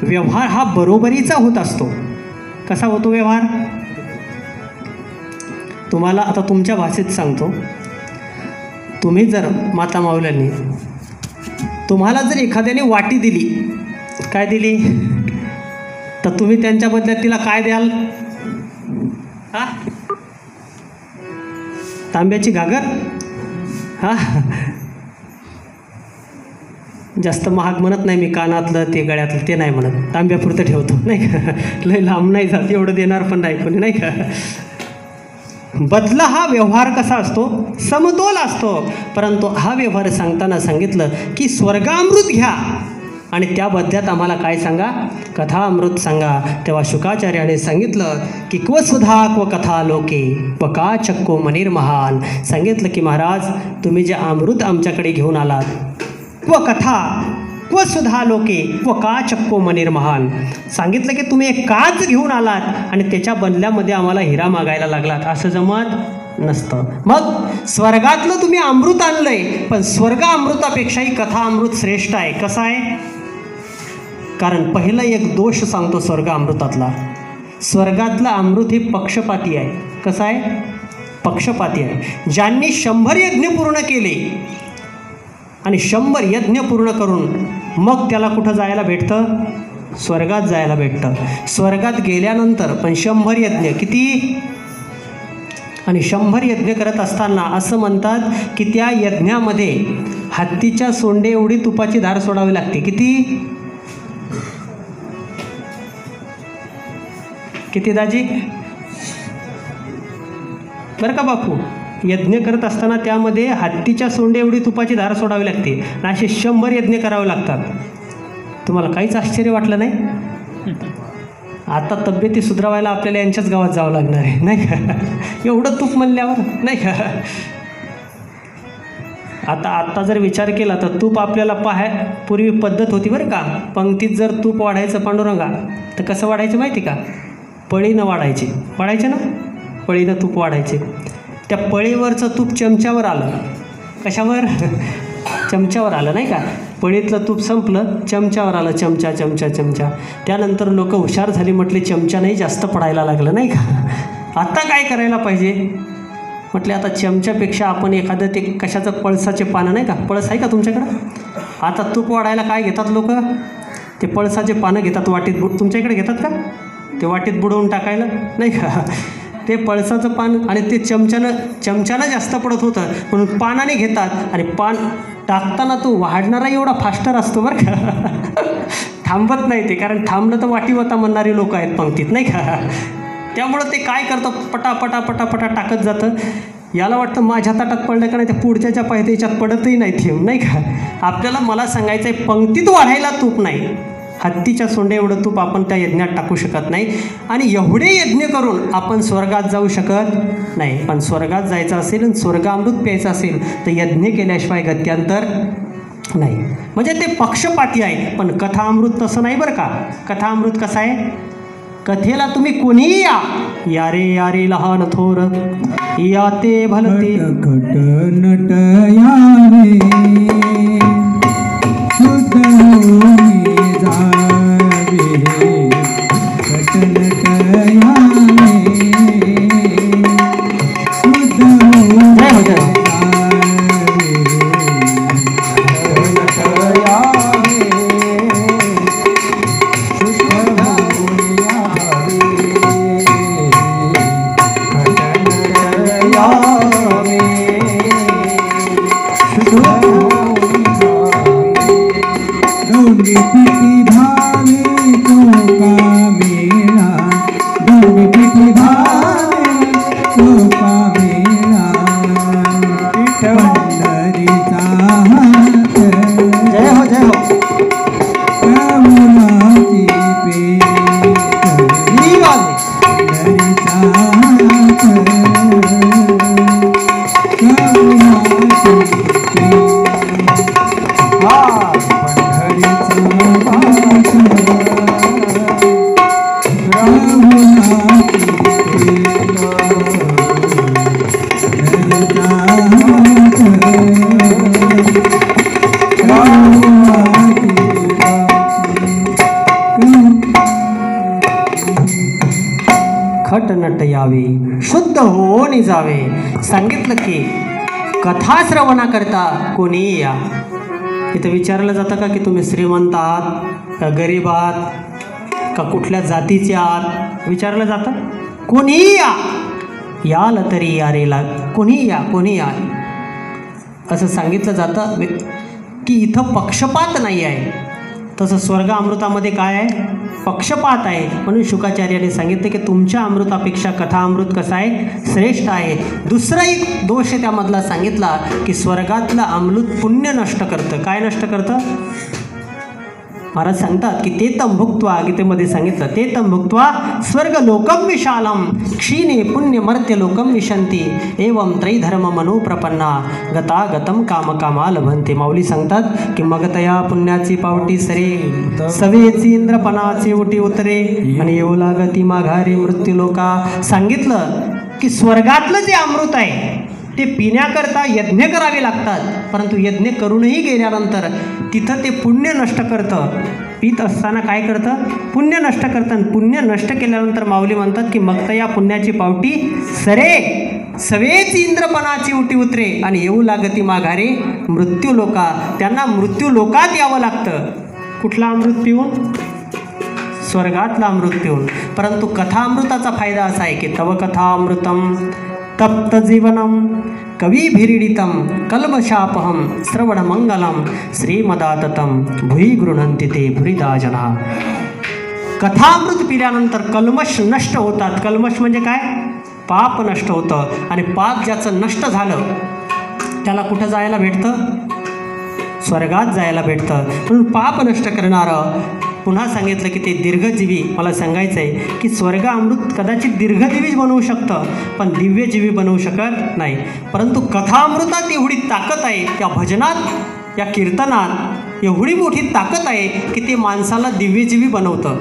S1: व्यवहार हा बरोबरीचा होत असतो. कसा होतो व्यवहार? तुम्हाला आता तुमच्या भाषेत सांगतो. तुम्ही जर माता माऊल्यांनी तुम्हाला जर एखाद्याने वाटी दिली, काय दिली, तर तुम्ही त्यांच्या बदल्यात तिला काय द्याल? हा, तांब्याची घागर? हा, जास्त महाग म्हणत नाही मी, कानातलं ते गळ्यातलं ते नाही म्हणत, तांब्यापुरतं ठेवतो नाही का. लय लांब नाही जात, एवढं देणार पण नाही कोणी नाही का. बदला हा व्यवहार कसा असतो? समतोल असतो. परंतु हा व्यवहार सांगताना सांगितलं की स्वर्गामृत घ्या आणि त्या बदल्यात आम्हाला काय सांगा? कथा अमृत सांगा. तेव्हा शुकाचार्याने सांगितलं की क्वसुधा क्व कथा लोके व का चक्को मनिर्महान. सांगितलं की महाराज तुम्ही जे अमृत आमच्याकडे घेऊन आलात, क्व कथा क्वसुधा लोके व का चक्को मनिर्महान. सांगितलं की तुम्ही एक काच घेऊन आलात आणि त्याच्या बदल्यामध्ये आम्हाला हिरा मागायला लागलात, असं जमत नसतं. मग स्वर्गातलं तुम्ही अमृत आणलंय, पण स्वर्ग अमृतापेक्षाही कथा अमृत श्रेष्ठ आहे. कसं आहे? कारण पहिलं एक दोष सांगतो स्वर्ग अमृतातला. स्वर्गातलं अमृत हे पक्षपाती आहे. कसं आहे? पक्षपाती आहे. ज्यांनी 100 यज्ञ पूर्ण केले आणि 100 यज्ञ पूर्ण करून मग त्याला कुठं जायला भेटतं? स्वर्गात जायला भेटतं. स्वर्गात गेल्यानंतर पण 100 यज्ञ किती? आणि 100 यज्ञ करत असताना असं म्हणतात की त्या यज्ञामध्ये हत्तीच्या सोंडे एवढी तुपाची धार सोडावी लागते. किती? किती दाजी? बरं का बापू, यज्ञ करत असताना त्यामध्ये हत्तीच्या सोंडे एवढी तुपाची धार सोडावी लागते आणि असे 100 यज्ञ करावे लागतात. तुम्हाला काहीच आश्चर्य वाटलं नाही? आता तब्येती सुधारायला आपल्याला यांच्याच गावात जावं लागणार आहे नाही का. एवढं तूप म्हणल्यावर नाही का. आता जर विचार केला तर तूप आपल्याला पूर्वी पद्धत होती बरं का. पंक्तीत जर तूप वाढायचं पांडुरंगा तर कसं वाढायचं माहिती का? पळीनं वाढायचे ना, पळीनं तूप वाढायचे. त्या पळीवरचं तूप चमच्यावर आलं. कशावर? चमच्यावर आलं नाही का. पळीतलं तूप संपलं, चमच्यावर आलं. चमचा चमचा चमचा. त्यानंतर लोक हुशार झाली, म्हटले चमच्यानंही जास्त पडायला लागलं नाही का. आता काय करायला पाहिजे? म्हटले आता चमच्यापेक्षा आपण एखादं ते कशाचं पळसाचे पानं नाही का, पळस आहे का तुमच्याकडं? आता तूप वाढायला काय घेतात लोक? ते पळसाचे पानं घेतात, वाटीत तुमच्या इकडे घेतात का? ते वाटीत बुडवून टाकायला नाही का. ते पळसाचं पान आणि ते चमच्यानं जास्त पडत होतं म्हणून पानाने घेतात आणि पान टाकताना तो वाढणारा एवढा फास्टर असतो बरं का. थांबत नाही ते, कारण थांबलं तर वाटीवता म्हणणारे लोक आहेत पंक्तीत नाही का. त्यामुळं ते काय करतं, पटापटा पटापटा टाकत जातं. याला वाटतं माझ्या ताटात पडलं का नाही, ते पुढच्याच्या पायथ्याच्यात पडतही नाही थेंब नाही का. आपल्याला मला सांगायचं आहे, पंक्तीत वाढायला तूप नाही, हत्तीच्या सोंडे एवढं तूप आपण त्या यज्ञात टाकू शकत नाही. आणि एवढे यज्ञ करून आपण स्वर्गात जाऊ शकत नाही. पण स्वर्गात जायचं असेल आणि स्वर्गामृत प्यायचं असेल तर यज्ञ केल्याशिवाय गत्यांतर नाही. म्हणजे ते पक्षपाती आहे. पण कथा अमृत तसं नाही बरं का. कथा अमृत कसं आहे? कथेला तुम्ही कोणीही या रे लहान थोर या ते भलते
S2: खट नट यावे शुद्ध होऊन जावे खट नट यावे शुद्ध होऊन
S1: जय हो जय हो. खट नट यावे शुद्ध होऊन जावे. सांगितलं की कथा श्रवणाकरता कोणीही या. इथं विचारलं जातं का की तुम्ही श्रीमंत आहात का गरीब आहात का कुठल्या जातीचे आहात, विचारलं जातं. कोणीही याल तरी या रेला, कोणी या असं सांगितलं जातं की इथं पक्षपात नाही आहे. तसं स्वर्ग अमृतामध्ये काय आहे, पक्षपात आहे. म्हणून शुकाचार्याने सांगितलं की तुमच्या अमृतापेक्षा कथा अमृत कसं आहे, श्रेष्ठ आहे. दुसरा एक दोष त्यामधला सांगितला की स्वर्गातलं अमृत पुण्य नष्ट करतं. काय नष्ट करतं, महाराज सांगतात की ते तम भुक्त्वा, गीतेमध्ये सांगितलं ते तम भुक्त्वा स्वर्ग लोकम विशालम क्षीणे पुण्य मर्त्य लोकम विशंती एवं त्रैधर्म मनोप्रपन्ना गता गतम काम कामा लभंते. माऊली सांगतात की मग तया पुण्याची पावटी सरे सवेची इंद्रपणाची उटी उतरे आणि येऊ लागती माघारी मृत्यू लोका. सांगितलं की स्वर्गातलं जे अमृत आहे ते पिण्याकरता यज्ञ करावे लागतात, परंतु यज्ञ करूनही गेल्यानंतर तिथं ते पुण्य नष्ट करतं. पित असताना काय करतं, पुण्य नष्ट करतं. आणि पुण्य नष्ट केल्यानंतर माऊली म्हणतात की मग तर या पुण्याची पावटी सरे सवेच इंद्रपणाची उटी उतरे आणि येऊ लागती माघारे मृत्यू लोका. त्यांना मृत्यू लोकात यावं लागतं. कुठला अमृत पिऊन, स्वर्गातला अमृत पिऊन. परंतु कथा अमृताचा फायदा असा आहे की तव कथा अमृतम तप्त जीवनम कविभिरीडितम कल्मशापहम श्रवणमंगलम श्रीमदाततम भुई गृह्णन्ति ते भुरिदा जना. कथामृत पिल्यानंतर कल्मश नष्ट होतात. कल्मश म्हणजे काय, पाप नष्ट होतं. आणि पाप ज्याचं नष्ट झालं त्याला कुठं जायला भेटतं, स्वर्गात जायला भेटतं. म्हणून पाप नष्ट करणारं पुन्हा सांगितलं की ते दीर्घजीवी. मला सांगायचं आहे की स्वर्ग अमृत कदाचित दीर्घजीवीच बनवू शकतं पण दिव्यजीवी बनवू शकत नाही. परंतु कथामृतात एवढी ताकद आहे, त्या भजनात या कीर्तनात एवढी मोठी ताकद आहे की ते माणसाला दिव्यजीवी बनवतं.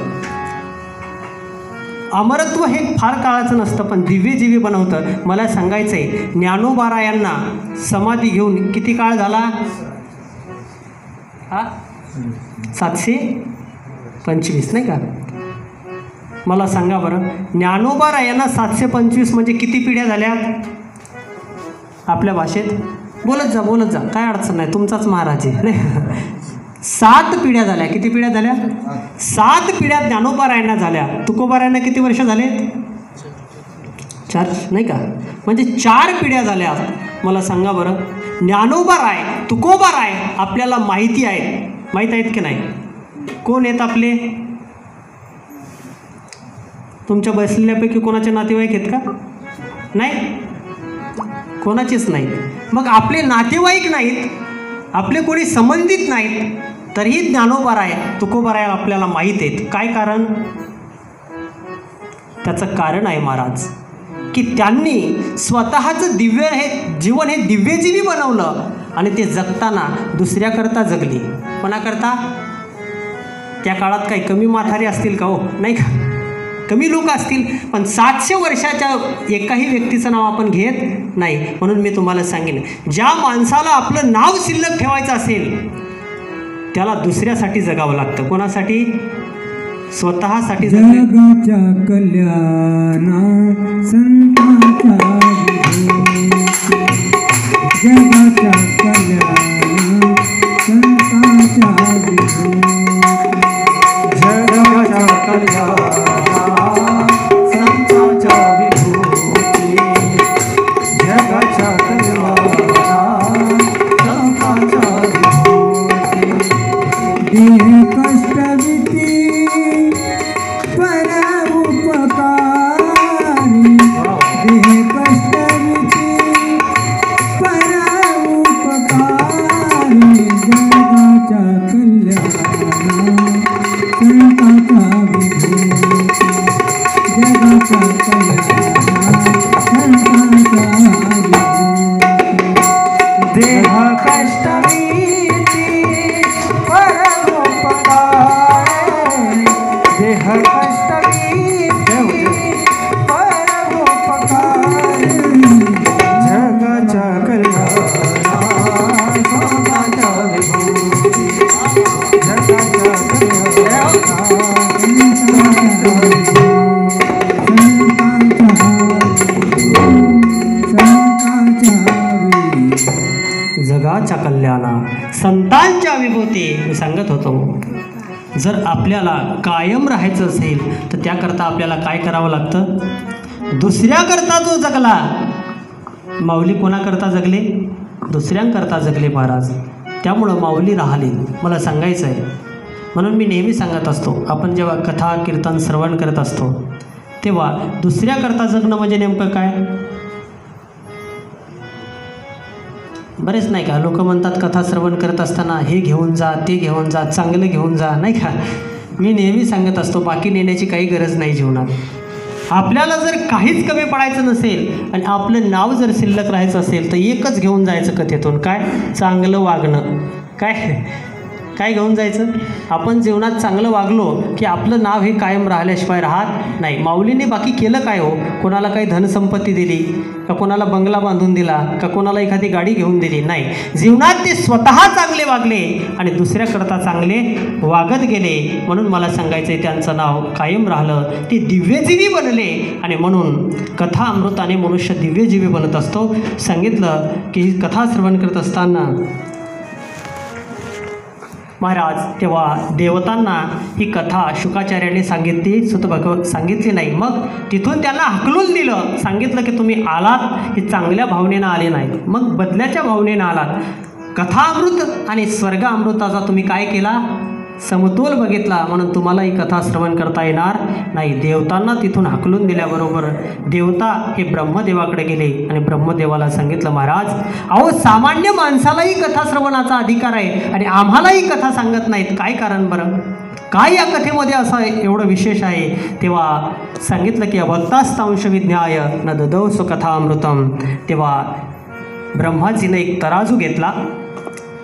S1: अमरत्व हे फार काळाचं नसतं पण दिव्यजीवी बनवतं. मला सांगायचं आहे ज्ञानोबारायांना समाधी घेऊन किती काळ झाला, 725 नाही का. मला सांगा बरं, ज्ञानोबारायांना 725 म्हणजे किती पिढ्या झाल्या आपल्या भाषेत, बोलत जा काय अडचण नाही, तुमचाच महाराज आहे नाही. 7 पिढ्या झाल्या. किती पिढ्या झाल्या, 7 पिढ्या ज्ञानोबारायांना झाल्या. तुकोबारायांना किती वर्ष झाले, 4 नाही का, म्हणजे 4 पिढ्या झाल्या. मला सांगा बरं, ज्ञानोबाराय तुकोबाराय आपल्याला माहिती आहेत की नाही, कोण आहेत आपले, तुमच्या बसलेल्यापैकी कोणाचे नातेवाईक आहेत का, नाही, कोणाचेच नाही. मग आपले नातेवाईक नाहीत, आपले कोणी संबंधित नाहीत, तरीही ज्ञानोबाराय तुकोबाराय आपल्याला माहीत आहेत. काय कारण, त्याचं कारण आहे महाराज की त्यांनी स्वतःचं दिव्य हे जीवन हे दिव्यजीवी बनवलं आणि ते जगताना दुसऱ्याकरता जगली. कोणाकरता, त्या काळात काही कमी म्हातारे असतील का हो, नाही का, कमी लोक असतील, पण 700 वर्षाच्या एकाही व्यक्तीचं नाव आपण घेत नाही. म्हणून मी तुम्हाला सांगेन, ज्या माणसाला आपलं नाव शिल्लक ठेवायचं असेल त्याला दुसऱ्यासाठी जगावं लागतं. कोणासाठी? स्वतःसाठी जगले.
S2: जगाच्या कल्याणा संतांच्या विभूती, जगाच्या कल्याणा संतांच्या विभूती,
S1: जगाच्या कल्याणा संतांच्या विभूती, जगाच्या कल्याणा संतांच्या विभूती.
S2: देह कष्टविती पर उपकारी, देह कष्टविती पर उपकारी, जगाच्या कल्याणा संतांच्या विभूती, जगाच्या कल्याणा संतांच्या विभूती.
S1: देह कष्टवीती परोपकारी, देह कष्टवीती परोपकारी, जगाच्या कल्याणा संतांच्या विभूती, जगाच्या जगाच्या कल्याणा संतांच्या विभूती. मी सांगत होतो, जर आपल्याला कायम राहायचं असेल तर त्याकरता आपल्याला काय करावं लागतं? दुसऱ्याकरता जो जगला, माऊली कोणाकरता जगले? दुसऱ्यांकरता जगले महाराज. त्यामुळं माऊली राहिले. मला सांगायचं आहे, म्हणून मी नेहमी सांगत असतो, आपण जेव्हा कथा कीर्तन श्रवण करत असतो तेव्हा दुसऱ्याकरता जगणं म्हणजे नेमकं काय? बरेच नाही का लोक म्हणतात कथा श्रवण करत असताना हे घेऊन जा, ते घेऊन जा, चांगलं घेऊन जा, नाही का? मी नेहमी सांगत असतो, बाकी नेण्याची काही गरज नाही जीवनात. आपल्याला जर काहीच कमी पडायचं नसेल आणि आपलं नाव जर शिल्लक राहायचं असेल तर एकच घेऊन जायचं कथेतून, काय? चांगलं वागणं. काय काय घेऊन जायचं? आपण जीवनात चांगलं वागलो की आपलं नाव हे कायम राहिल्याशिवाय राहत नाही. माऊलीने बाकी केलं काय हो? कोणाला काही धनसंपत्ती दिली का? कोणाला बंगला बांधून दिला का? कोणाला एखादी गाडी घेऊन दिली? नाही. जीवनात ते स्वतः चांगले वागले आणि दुसऱ्याकरता चांगले वागत गेले. म्हणून मला सांगायचं आहे, त्यांचं नाव कायम राहिलं, ते दिव्यजीवी बनले. आणि म्हणून कथा अमृताने मनुष्य दिव्यजीवी बनत असतो. सांगितलं की ही कथा श्रवण करत असताना महाराज तेव्हा देवतांना ही कथा शुकाचार्याने सांगितली, सांगितली नाही. मग तिथून त्यांना हकलून दिलं. सांगितलं की तुम्ही आलात ही चांगल्या भावनेनं आले नाहीत, मग बदल्याच्या भावनेनं आलात. कथामृत आणि स्वर्गामृताचा तुम्ही काय केला? समतोल बघितला. म्हणून तुम्हाला ही कथा श्रवण करता येणार नाही. देवतांना तिथून हाकलून दिल्याबरोबर देवता हे ब्रह्मदेवाकडे गेले आणि ब्रह्मदेवाला सांगितलं, महाराज अहो सामान्य माणसालाही कथा श्रवणाचा अधिकार आहे आणि आम्हालाही कथा सांगत नाहीत, काय कारण बरं? काय या कथेमध्ये असं एवढं विशेष आहे? तेव्हा सांगितलं की अभक्तास्तांश विज्ञाय न ददौ सुकथामृतम. तेव्हा ब्रह्माजीनं एक तराजू घेतला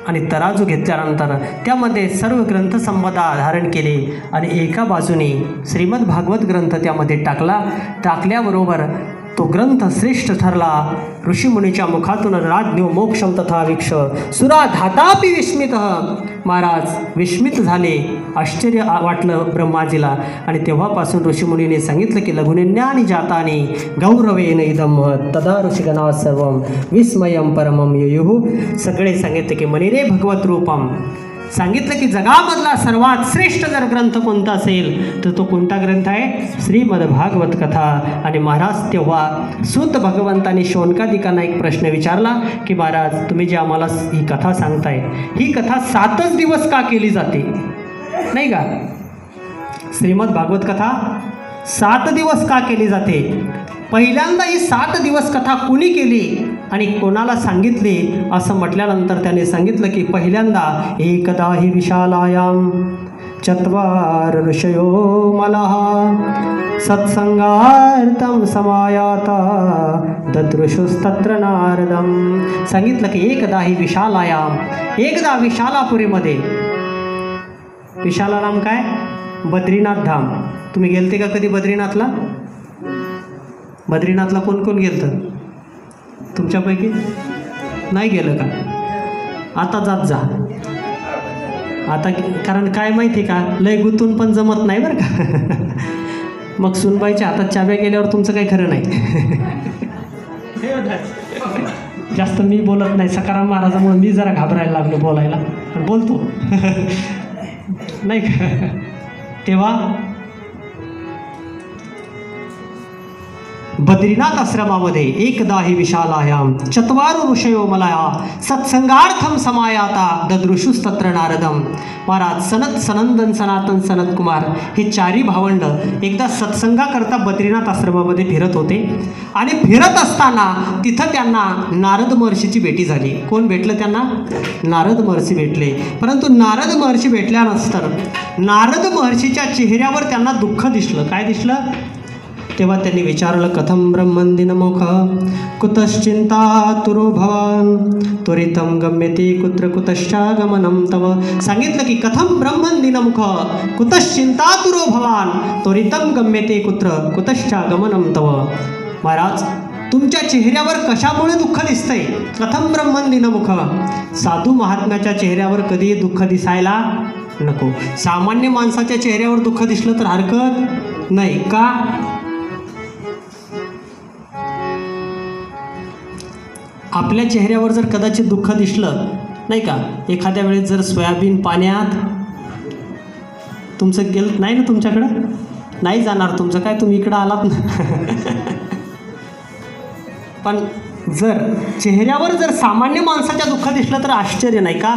S1: आणि तराजू घेतल्यानंतर त्यामध्ये सर्व ग्रंथसंपदा धारण केली आणि एका बाजूने श्रीमद भागवत ग्रंथ त्यामध्ये टाकल्याबरोबर तो ग्रंथ श्रेष्ठ ठरला. ऋषीमुनीच्या मुखातून राज्ञो मोक्षम तथा वीक्ष सुरा धातापि विस्मित. महाराज विस्मित झाले, आश्चर्य वाटलं ब्रह्माजीला. आणि तेव्हापासून ऋषीमुनीने सांगितलं की लघुनिन्यानी जातानी गौरवेन इदम तदा ऋषिगणा सर्वम विस्मयम परमम युयुः. सगळे सांगितले की मनिरे भगवत रूपम. सांगितलं की जगामधला सर्वात श्रेष्ठ जर ग्रंथ कोणता असेल तर तो कोणता ग्रंथ आहे? श्रीमद भागवत कथा. आणि महाराज तेव्हा सूत भगवंतांनी शौनकादिकांना एक प्रश्न विचारला की महाराज तुम्ही जे आम्हाला ही कथा सांगताय, ही कथा 7च दिवस का केली जाते? नाही का? श्रीमद भागवत कथा 7 दिवस का केली जाते? पहिल्यांदा ही 7 दिवस कथा कुणी केली आणि कोणाला सांगितली असं म्हटल्यानंतर त्याने सांगितलं की पहिल्यांदा एकदा ही विशालायाम चत्वार ऋषयो मलहा सत्संगार्थम समायाता ददृशुस्तत्र नारदम. सांगितलं की एकदा ही विशालायाम, एकदा विशालापुरीमध्ये, विशालाराम काय? बद्रीनाथ धाम. तुम्ही गेलते का कधी बद्रीनाथला? बद्रीनाथला कोण कोण गेलतं तुमच्यापैकी? नाही गेलं का? आता जात जा आता, कारण काय माहिती का, लय गुंतून पण जमत नाही बरं का. मग सुनबाईच्या हातात चाब्या गेल्यावर तुमचं काही खरं नाही. जास्त मी बोलत नाही, सकाराम महाराजामुळे मी जरा घाबरायला लागलो बोलायला, पण बोलतो. नाही का? तेव्हा बद्रीनाथ आश्रमामध्ये एकदा ही विशालायाम चत्वारो ऋषयो मलया सत्संगार्थम समायाता ददृशुस्तत्र नारदम. महाराज सनत सनंदन सनातन सनत कुमार हे चारी भावंड एकदा सत्संगाकरता बद्रीनाथ आश्रमामध्ये फिरत होते आणि फिरत असताना तिथं त्यांना नारद महर्षीची भेटी झाली. कोण भेटलं त्यांना? नारद महर्षी भेटले. परंतु नारद महर्षी भेटल्यानंतर नारद महर्षीच्या चेहऱ्यावर त्यांना दुःख दिसलं. काय दिसलं? तेव्हा त्यांनी विचारलं, कथम ब्रह्मंदिनमुख कुतश्चिंतातुरो भवान त्वरितं गम्यते कुत्र कुतश्चागमनं तव. सांगितलं की कथम ब्रह्मंदिनमुख कुतश्चिंतातुरो भवान त्वरितं गम्यते कुत्र कुतश्चागमनं तव. महाराज, तुमच्या चेहऱ्यावर कशामुळे दुःख दिसतंय? कथम ब्रह्मंदिनमुख. साधू महात्म्याच्या चेहऱ्यावर कधी दुःख दिसायला नको. सामान्य माणसाच्या चेहऱ्यावर दुःख दिसलं तर हरकत नाही. का? आपल्या चेहऱ्यावर जर कदाचित दुःख दिसलं नाही का, एखाद्या वेळेस जर सोयाबीन पाण्यात तुमचं गेलं नाही ना, तुमच्याकडं नाही जाणार तुमचं काय, तुम्ही इकडं आलात ना. पण जर चेहऱ्यावर जर सामान्य माणसाच्या दुःख दिसलं तर आश्चर्य नाही का?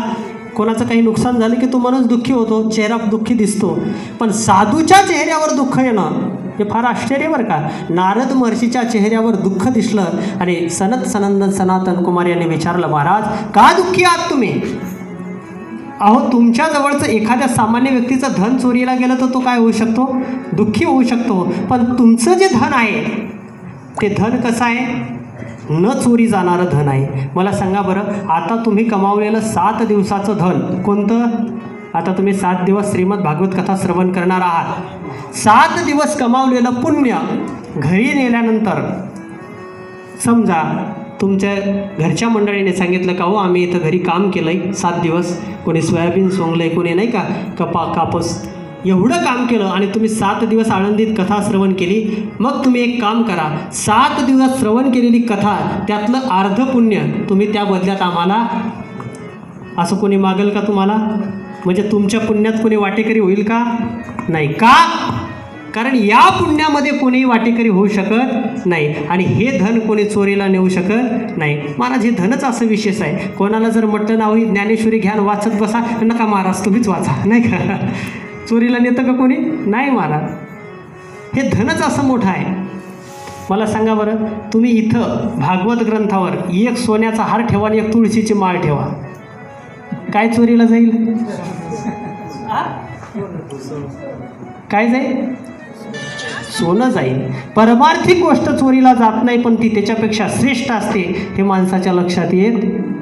S1: कोणाचं काही नुकसान झालं की तो माणूस दुःखी होतो, चेहरा दुःखी दिसतो. पण साधूच्या चेहऱ्यावर दुःख येणं हे फार आश्चर्य बरं का. नारद महर्षीच्या चेहऱ्यावर दुःख दिसलं आणि सनत सनंदन सनातन कुमार यांनी विचारलं, महाराज का दुःखी आहात तुम्ही? अहो, तुमच्याजवळचं एखाद्या सामान्य व्यक्तीचं धन चोरीला गेलं तर तो काय होऊ शकतो? दुःखी होऊ शकतो. पण तुमचं जे धन आहे ते धन कसं आहे? न चोरी जाणारं धन आहे. मला सांगा बरं, आता तुम्ही कमावलेलं 7 दिवसाचं धन कोणतं? आता तुम्ही 7 दिवस श्रीमद भागवत कथा श्रवण करणार आहात. 7 दिवस कमावलेलं पुण्य घरी नेल्यानंतर समजा तुमच्या घरच्या मंडळीने सांगितलं का, हो आम्ही इथं घरी काम केलं आहे 7 दिवस, कोणी सोयाबीन सोंगलं आहे, कोणी नाही का कापूस, एवढं काम केलं आणि तुम्ही 7 दिवस आनंदित कथा श्रवण केली. मग तुम्ही एक काम करा, 7 दिवस श्रवण केलेली कथा त्यातलं अर्ध पुण्य तुम्ही त्या बदल्यात आम्हाला, असं कोणी मागेल का तुम्हाला? म्हणजे तुमच्या पुण्यात कोणी वाटेकरी होईल का? नाही. का? कारण या पुण्यामध्ये कोणीही वाटेकरी होऊ शकत नाही आणि हे धन कोणी चोरीला नेऊ शकत नाही. महाराज, हे धनच असं विशेष आहे. कोणाला जर म्हटलं ना, ही ज्ञानेश्वरी घ्या वाचत बसा, नका महाराज तुम्हीच वाचा, नाही का? चोरीला नेतं का कोणी? नाही महाराज, हे धनच असं मोठं आहे. मला सांगा बरं, तुम्ही इथं भागवत ग्रंथावर एक सोन्याचा हार ठेवा आणि एक तुळशीची माळ ठेवा, काय चोरीला जाईल? काय जाईल? सोनं जाईल. परमार्थिक गोष्ट चोरीला जात नाही, पण ती त्याच्यापेक्षा श्रेष्ठ असते हे माणसाच्या लक्षात येत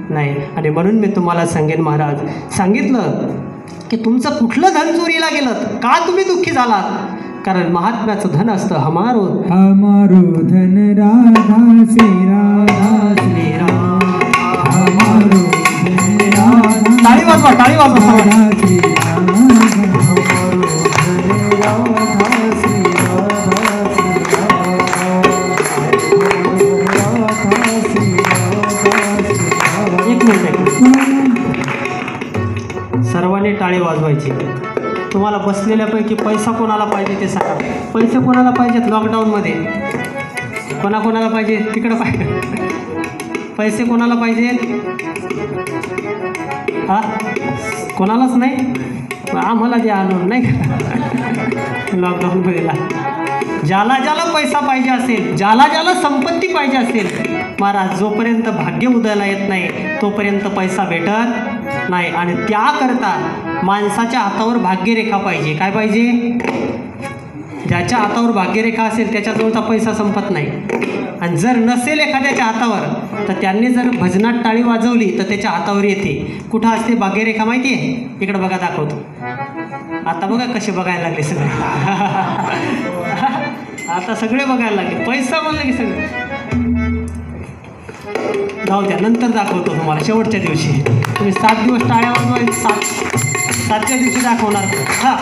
S1: नाही. आणि म्हणून मी तुम्हाला सांगेन, महाराज सांगितलं की तुमचं कुठलं धन चोरीला गेलं, का तुम्ही दुःखी झालात? कारण महात्म्याचं धन असतं हमारो
S2: धन राधा श्री राधा श्री राम. हमारो धन राधा.
S1: टाळी वाजवा, टाळी वाजवा.
S2: राधा श्री राम.
S1: एक मिनिट, सर्वांनी टाळी वाजवायची. तुम्हाला बसलेल्यापैकी पैसा कोणाला पाहिजे ते सांगा. पैसे कोणाला पाहिजेत लॉकडाऊनमध्ये? कोणाकोणाला पाहिजे? तिकडं पाहिजे पैसे कोणाला पाहिजेत? हां, कोणालाच नाही? आम्हाला द्या आणून, नाही का? लॉकडाऊनमध्ये ज्याला ज्याला पैसा पाहिजे असेल, ज्याला ज्याला संपत्ती पाहिजे असेल, महाराज जोपर्यंत भाग्य उदयाला येत नाही तोपर्यंत पैसा भेटत नाही. आणि त्याकरता माणसाच्या हातावर भाग्यरेखा पाहिजे. काय पाहिजे? ज्याच्या हातावर भाग्यरेखा असेल त्याच्याजवळचा पैसा संपत नाही. आणि जर नसेल एखाद्याच्या हातावर तर त्यांनी जर भजनात टाळी वाजवली तर त्याच्या हातावर येते. कुठं असते भाग्यरेखा माहिती आहे? इकडं बघा, दाखवतो. आता बघा कसे बघायला लागले सगळे. आता सगळे बघायला लागले. पैसा म्हणलं की सगळे. जाऊ द्या, नंतर दाखवतो तुम्हाला शेवटच्या दिवशी. तुम्ही 7 दिवस टाळ्या वाजवायचे, 7व्या दिवशी दाखवणार. हां,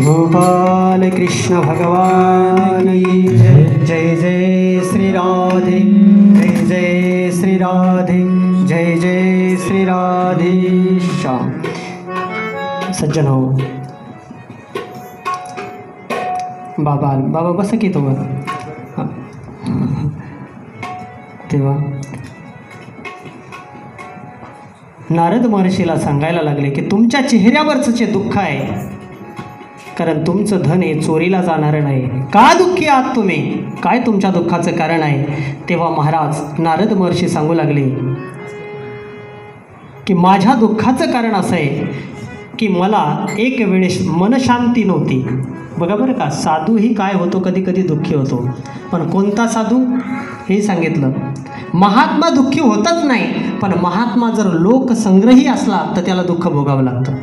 S1: गोपाल कृष्ण भगवान की जय. जय जय श्री राधे, जय जय श्री राधे, जय जय श्री राधे श्याम. सज्जन हो, बाबा बस की तो तेव्हा नारद महर्षीला सांगायला लागले की तुमच्या चेहऱ्यावरचं जे दुःख आहे, कारण तुमचं धन हे चोरीला जाणारं नाही. का दुःखी आहात तुम्ही? काय तुमच्या दुःखाचं कारण आहे? तेव्हा महाराज नारद महर्षी सांगू लागले की माझ्या दुःखाचं कारण असं आहे की मला एक वेळेस मनशांती नव्हती. बघा बरं का, साधूही काय होतो, कधी कधी दुःखी होतो. पण कोणता साधू हे सांगितलं. महात्मा दुःखी होतच नाही, पण महात्मा जर लोकसंग्रही असला तर त्याला दुःख भोगावं लागतं.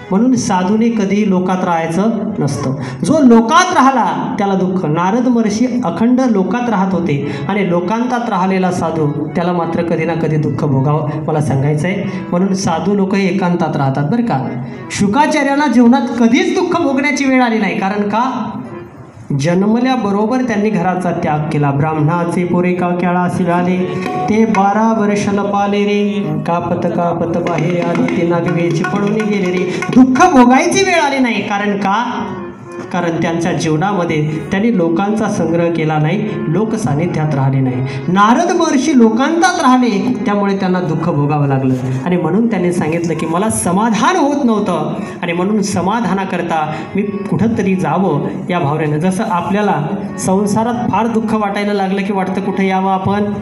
S1: म्हणून साधूने कधीही लोकात राहायचं नसतं. जो लोकात राहिला त्याला दुःख. नारद महर्षी अखंड लोकात राहत होते आणि लोकांतात राहिलेला साधू त्याला मात्र कधी ना कधी दुःख भोगावं, मला सांगायचं आहे. म्हणून साधू लोकही एकांतात राहतात बरं का. शुकाचार्याला जीवनात कधीच दुःख भोगण्याची वेळ आली नाही. कारण का? जन्मल्याबरोबर त्यांनी घराचा त्याग केला. ब्राह्मणाचे पोरे का केळासी आले, ते 12 वर्ष लपाले रे, कापत कापत बाहेर आले, ते नागवेची पळून गेले रे. दुःख भोगायची वेळ आली नाही. कारण का? कारण त्यांच्या जीवनामध्ये त्यांनी लोकांचा संग्रह केला नाही, लोकसान्निध्यात राहिले नाही. नारद महर्षी लोकांतात राहिले, त्यामुळे त्यांना दुःख भोगावं लागलं. आणि म्हणून त्यांनी सांगितलं की मला समाधान होत नव्हतं आणि म्हणून समाधानाकरता मी कुठंतरी जावं या भावनेनं. जसं आपल्याला संसारात फार दुःख वाटायला लागलं की वाटतं कुठं यावं आपण,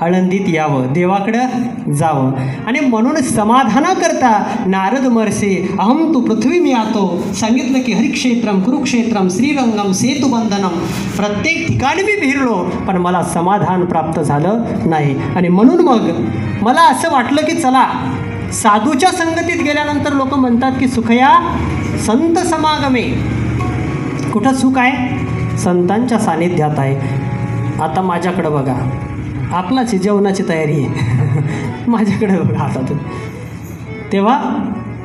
S1: आळंदीत यावं, देवाकडं जावं. आणि म्हणून समाधानाकरता नारद महर्षी अहम तू पृथ्वी मी आतो सांगितलं की हरिक्षेत्रम कुरुक्षेत्रम श्रीरंगम सेतुबंधनम, प्रत्येक ठिकाणी मी फिरलो पण मला समाधान प्राप्त झालं नाही. आणि म्हणून मग मला असं वाटलं की चला, साधूच्या संगतीत गेल्यानंतर लोक म्हणतात की सुखया संत समागमे. कुठं सुख आहे? संतांच्या सानिध्यात आहे. आता माझ्याकडं बघा, आपलाच जेवणाची तयारी आहे. माझ्याकडे बघा आता तुम्ही. तेव्हा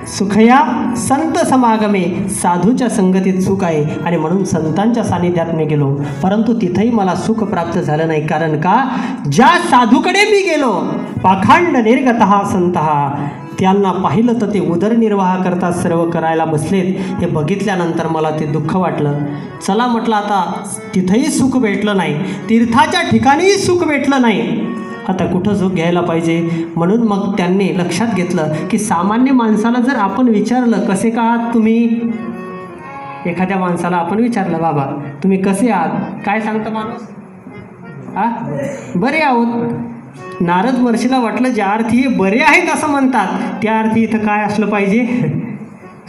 S1: सुखया संत समागमे, साधूच्या संगतीत सुख आहे आणि म्हणून संतांच्या सानिध्यात मी गेलो. परंतु तिथंही मला सुख प्राप्त झालं नाही. कारण का, ज्या साधूकडे मी गेलो पाखांड निर्गतः संतः, त्यांना पाहिलं तर ते उदरनिर्वाह करता सर्व करायला बसलेत. हे बघितल्यानंतर मला ते दुःख वाटलं. चला म्हटलं, आता तिथंही सुख भेटलं नाही, तीर्थाच्या ठिकाणीही सुख भेटलं नाही, आता कुठं सुख घ्यायला पाहिजे. म्हणून मग त्यांनी लक्षात घेतलं की सामान्य माणसाला जर आपण विचारलं कसे का आहात तुम्ही, एखाद्या माणसाला आपण विचारलं बाबा तुम्ही कसे आहात, काय सांगतं माणूस, बरे आहोत. नारद महर्षीला वाटलं ज्या अर्थी हे बरे आहेत असं म्हणतात त्या अर्थी इथं काय असलं पाहिजे,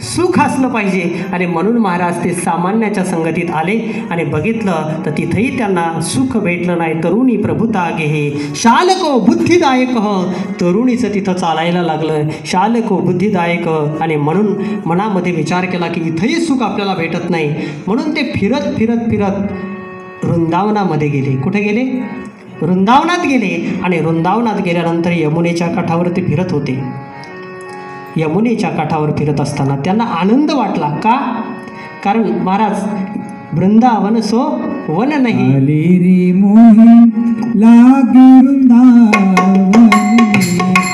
S1: सुख असलं पाहिजे. आणि म्हणून महाराज ते सामान्याच्या संगतीत आले आणि बघितलं तर तिथंही त्यांना सुख भेटलं नाही. तरुणी प्रभुता गेहे शालको बुद्धिदायक, तरुणीचं तिथं चालायला लागलं, शालको बुद्धिदायक. आणि म्हणून मनामध्ये विचार केला की इथंही सुख आपल्याला भेटत नाही. म्हणून ते फिरत फिरत फिरत वृंदावनामध्ये गेले. कुठे गेले, वृंदावनात गेले. आणि वृंदावनात गेल्यानंतर यमुनेच्या काठावर ते फिरत होते. यमुनेच्या काठावर फिरत असताना त्यांना आनंद वाटला. का, कारण महाराज वृंदावन सो वन नाही,
S2: रे मोही लागे वृंदावन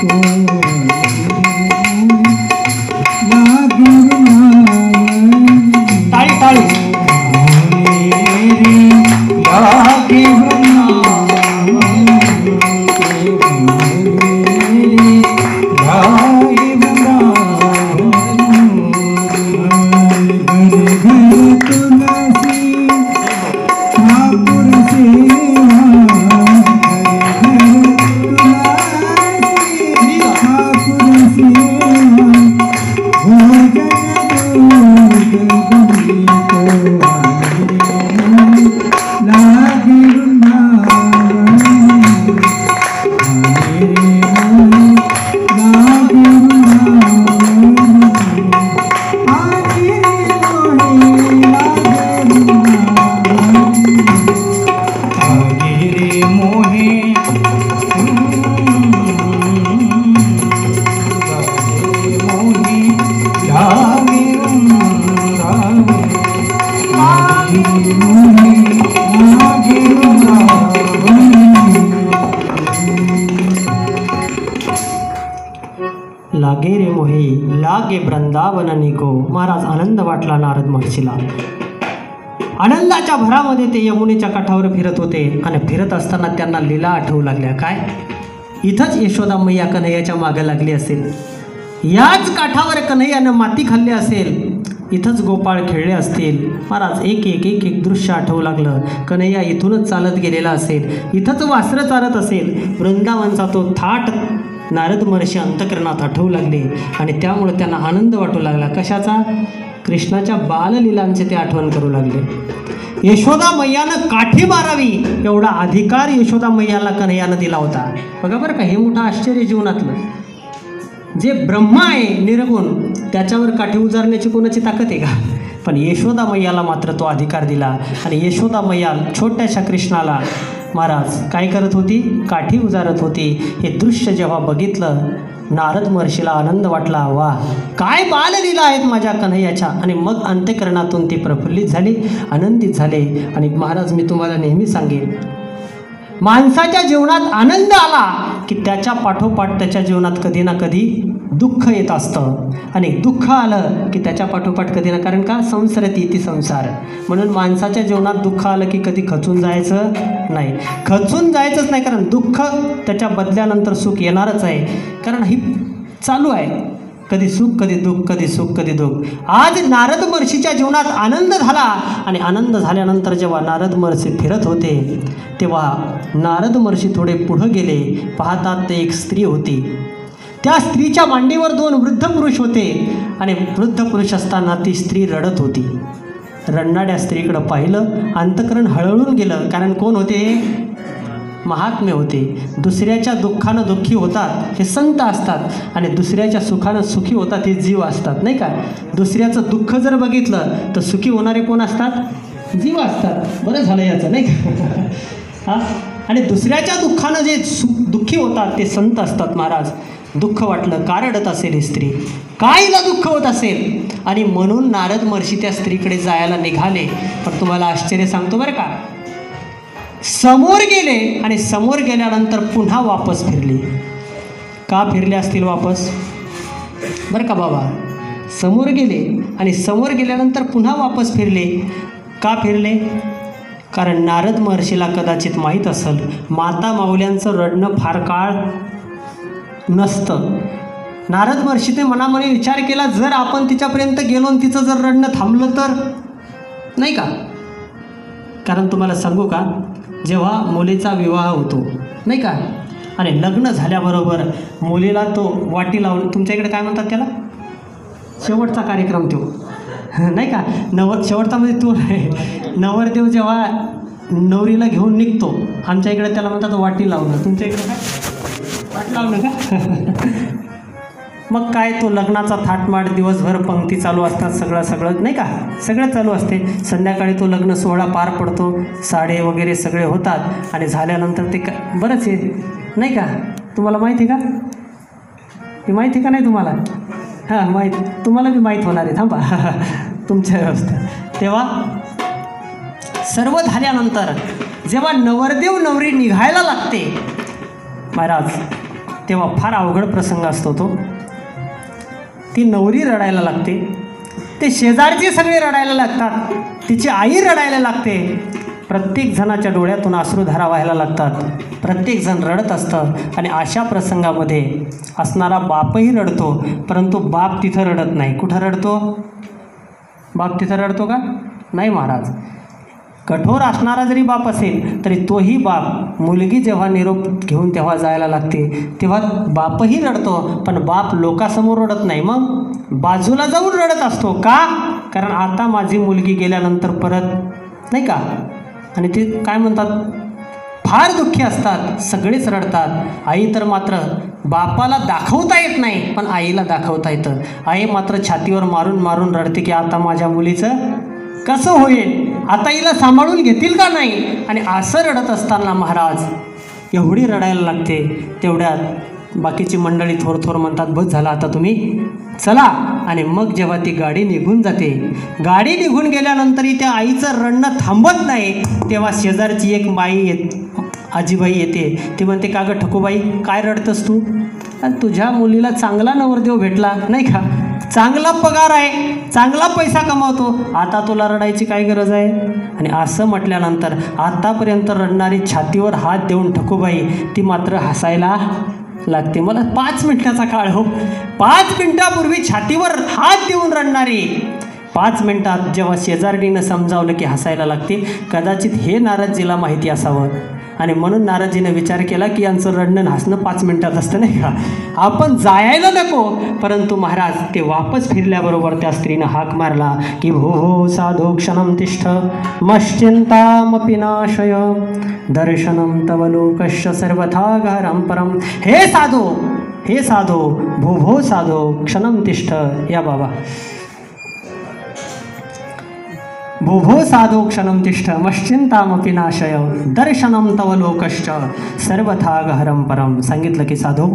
S2: को, लागे वृंदावन,
S1: टाळी टाळी,
S2: लागे वृंदावन,
S1: लागे रे मोही लागे वृंदावनानी को. महाराज आनंद वाटला नारद महर्षीला. आनंदाच्या भरामध्ये ते यमुनेच्या काठावर फिरत होते आणि फिरत असताना त्यांना लीला आठवू लागल्या. काय, इथंच यशोदा मैया कन्हैयाच्या मागे लागली असेल, याच काठावर कन्हैयानं माती खाल्ली असेल, इथंच गोपाळ खेळले असतील. महाराज एक एक एक एक दृश्य आठवू लागलं. कन्हैया इथूनच चालत गेलेला असेल, इथंच वासरं चालत असेल. वृंदावनचा तो थाट नारद महर्षी अंतकरणात आठवू लागले आणि त्यामुळे त्यांना आनंद वाटू लागला. कशाचा, कृष्णाच्या बाललीलांचे ते आठवण करू लागले. यशोदा मैयानं काठी मारावी एवढा अधिकार यशोदा मैयाला कन्हैयानं दिला होता. बघा बरं का, हे मोठं आश्चर्य जीवनातलं. जे ब्रह्मा आहे निर्गुण, त्याच्यावर काठी उजारण्याची कोणाची ताकद आहे का? पण यशोदा मैयाला मात्र तो अधिकार दिला. आणि यशोदा मैया छोट्याशा कृष्णाला महाराज काय करत होती, काठी उजारत होती. हे दृश्य जेव्हा बघितलं नारद महर्षीला आनंद वाटला. वा, काय बाललीला आहेत माझ्या कन्हैयाच्या. आणि मग अंतःकरणातून ते प्रफुल्लित झाले, आनंदित झाले. आणि महाराज मी तुम्हाला नेहमी सांगेन, माणसाच्या जीवनात आनंद आला की त्याच्या पाठोपाठ त्याच्या जीवनात कधी ना कधी दुःख येत असतं. आणि दुःख आलं की त्याच्या पाठोपाठ कधी ना, कारण का, संसारात ती संसार. म्हणून माणसाच्या जीवनात दुःख आलं की कधी खचून जायचं नाही, खचून जायचंच नाही. कारण दुःख त्याच्या बदल्यानंतर सुख येणारच आहे. कारण ही चालू आहे, कधी सुख कधी दुःख, कधी सुख कधी दुःख. आज नारद महर्षीच्या जीवनात आनंद झाला. आणि आनंद झाल्यानंतर जेव्हा नारद महर्षी फिरत होते तेव्हा नारद महर्षी थोडे पुढं गेले. पाहतात ते एक स्त्री होती. त्या स्त्रीच्या मांडीवर 2 वृद्ध पुरुष होते. आणि वृद्ध पुरुष असताना ती स्त्री रडत होती. रडणाऱ्या स्त्रीकडं पाहिलं, अंतःकरण हळहळून गेलं. कारण कोण होते, महात्मे होते. दुसऱ्याच्या दुःखानं दुःखी होतात हे संत असतात आणि दुसऱ्याच्या सुखानं सुखी होतात हे जीव असतात, नाही का. दुसऱ्याचं दुःख जर बघितलं तर सुखी होणारे कोण असतात, जीव असतात. बरं झालं याचं नाही का. हां, आणि दुसऱ्याच्या दुःखानं जे दुःखी होतात ते संत असतात महाराज. दुःख वाटलं का रडत असेल ही स्त्री, काय हिला दुःख होत असेल, आणि म्हणून नारद महर्षी त्या स्त्रीकडे जायला निघाले. पण तुम्हाला आश्चर्य सांगतो बरं का, समोर गेले आणि समोर गेल्यानंतर पुन्हा वापस फिरले. का फिरले असतील वापस बरं का बाबा, समोर गेले आणि समोर गेल्यानंतर पुन्हा वापस फिरले. का फिरले? कारण नारद महर्षीला कदाचित माहीत असेल माता माऊल्यांचं रडणं फार काळ नसतं. नारद महर्षीने मनामध्ये विचार केला, जर आपण तिच्यापर्यंत गेलो आणि तिचं जर रडणं थांबलं तर, नाही का. कारण तुम्हाला सांगू का, जेव्हा मुलीचा विवाह होतो नाही का, आणि लग्न झाल्याबरोबर मुलीला तो वाटी लावून, तुमच्या इकडे काय म्हणतात त्याला, शेवटचा कार्यक्रम तो नाही का, शेवटचा म्हणजे तो नवरदेव जेव्हा नवरीला घेऊन निघतो, आमच्या इकडे त्याला म्हणतात वाटी लावणं, तुमच्या इकडे काय वाट लावणं का. मग काय तो लग्नाचा थाटमाट, दिवसभर पंक्ती चालू असतात, सगळं नाही का, सगळं चालू असते. संध्याकाळी तो लग्न सोहळा पार पडतो, साडे वगैरे सगळे होतात, आणि झाल्यानंतर ते बरंच आहे नाही का. तुम्हाला माहिती आहे का, ते माहिती आहे का नाही तुम्हाला. हां, माहीत, तुम्हाला बी माहीत होणार आहे, थांबा तुमच्या व्यवस्था. तेव्हा सर्व झाल्यानंतर जेव्हा नवरदेव नवरी निघायला लागते महाराज, तेव्हा फार अवघड प्रसंग असतो तो. ती नवरी रडायला लागते, ते शेजारचे सगळे रडायला लागतात, तिची आई रडायला लागते, प्रत्येक जणाच्या डोळ्यातून अश्रुधारा व्हायला लागतात, प्रत्येकजण रडत असतं. आणि अशा प्रसंगामध्ये असणारा बापही रडतो, परंतु बाप तिथं रडत नाही. कुठं रडतो बाप? तिथं रडतो का? नाही महाराज. कठोर असणारा जरी बाप असेल तरी तोही बाप, मुलगी जेव्हा निरोप घेऊन तेव्हा जायला लागते तेव्हा बापही रडतो, पण बाप लोकांसमोर रडत नाही, मग बाजूला जाऊन रडत असतो. का? कारण आता माझी मुलगी गेल्यानंतर परत नाही का. आणि ते काय म्हणतात, फार दुःखी असतात, सगळेच रडतात. आई तर मात्र बापाला दाखवता येत नाही, पण आईला दाखवता येतं. आई मात्र छातीवर मारून मारून रडते की आता माझ्या मुलीचं कसं होईल, आता हिला सांभाळून घेतील का नाही. आणि असं रडत असताना महाराज एवढी रडायला लागते. तेवढ्यात बाकीची मंडळी थोर म्हणतात, बस झाला आता तुम्ही चला. आणि मग जेव्हा ती गाडी निघून जाते, गाडी निघून गेल्यानंतरही त्या आईचं रडणं थांबत नाही. तेव्हा शेजारची एक बाई आजीबाई येते, ती म्हणते, का गं ठकूबाई काय रडतस तू, आणि तुझ्या मुलीला चांगला नवरदेव भेटला नाही का, चांगला पगार आहे, चांगला पैसा कमावतो, आता तुला रडायची काय गरज आहे. आणि असं म्हटल्यानंतर आतापर्यंत रडणारी छातीवर हात देऊन ठकूबाई ती मात्र हसायला लागते. मला 5 मिनिटाचा काळ हो, 5 मिनिटापूर्वी छातीवर हात देऊन रडणारी 5 मिनिटात जेव्हा शेजारणीनं समजावलं की हसायला लागते. कदाचित हे नारदजीला माहिती असावं, आणि म्हणून नारदजीनं विचार केला की यांचं रडणं हसणं 5 मिनिटात असतं नाही का, आपण जायला नको. परंतु महाराज ते वापस फिरल्याबरोबर त्या स्त्रीनं हाक मारला की भो साधो क्षणं तिष्ठ मश्चिंतामपि नाशय दर्शनं तव लोकस्य सर्वथा गहरं परम. हे साधो भो साधो क्षणं तिष्ठ. या बाबा, भो साधो क्षणं तिष्ठ मश्चिंतामपि नाशय दर्शनं तव लोकश्च सर्वथा गहरं परम. सांगितलं की साधो,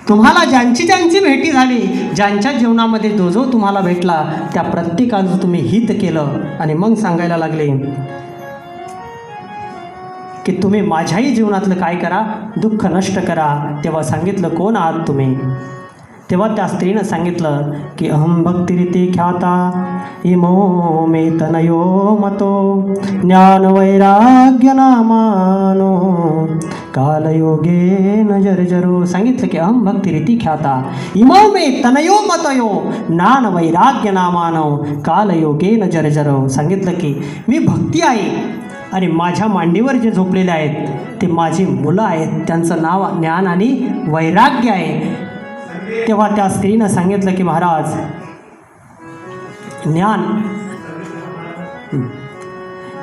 S1: तुम्हाला ज्यांची भेटी झाली, ज्यांच्या जीवनामध्ये जो तुम्हाला भेटला, त्या प्रत्येकाचं तुम्ही हित केलं. आणि मग सांगायला लागले की तुम्ही माझ्याही जीवनातलं काय करा, दुःख नष्ट करा. तेव्हा सांगितलं, कोण आहात तुम्ही. तेव्हा त्या स्त्रीनं सांगितलं की अहं भक्तिरिती ख्याता इमो मे तनयो मतो ज्ञानवैराग्य नामानो कालयोगेन जर्जरो. सांगितलं की अहं भक्तिरिती ख्याता इमो मे तनयो मतयो ज्ञानवैराग्य नामानो कालयोगेन जर्जरो. सांगितलं की मी भक्ती आहे, आणि माझ्या मांडीवर जे झोपलेले आहेत ते माझी मुलं आहेत, त्यांचं नाव ज्ञान आणि वैराग्य आहे. तेव्हा त्या स्त्रीनं सांगितलं की महाराज,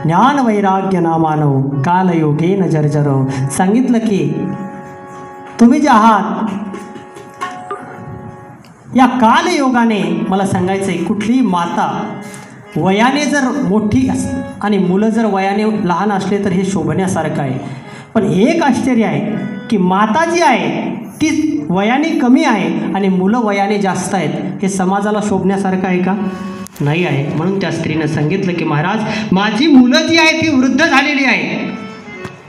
S1: ज्ञान वैराग्य नामानो कालयोगेन जर्जरो. सांगितलं की तुम्ही जे आहात या कालयोगाने, मला सांगायचं आहे, कुठलीही माता वयाने जर मोठी आणि मुलं जर वयाने लहान असले तर हे शोभण्यासारखं आहे. पण एक आश्चर्य आहे की माता जी आहे ती वयाने कमी आहे आणि मुलं वयाने जास्त आहेत. हे समाजाला शोभण्यासारखं आहे का? नाही आहे. म्हणून त्या स्त्रीनं सांगितलं की महाराज, माझी मुलं जी आहे ती वृद्ध झालेली आहे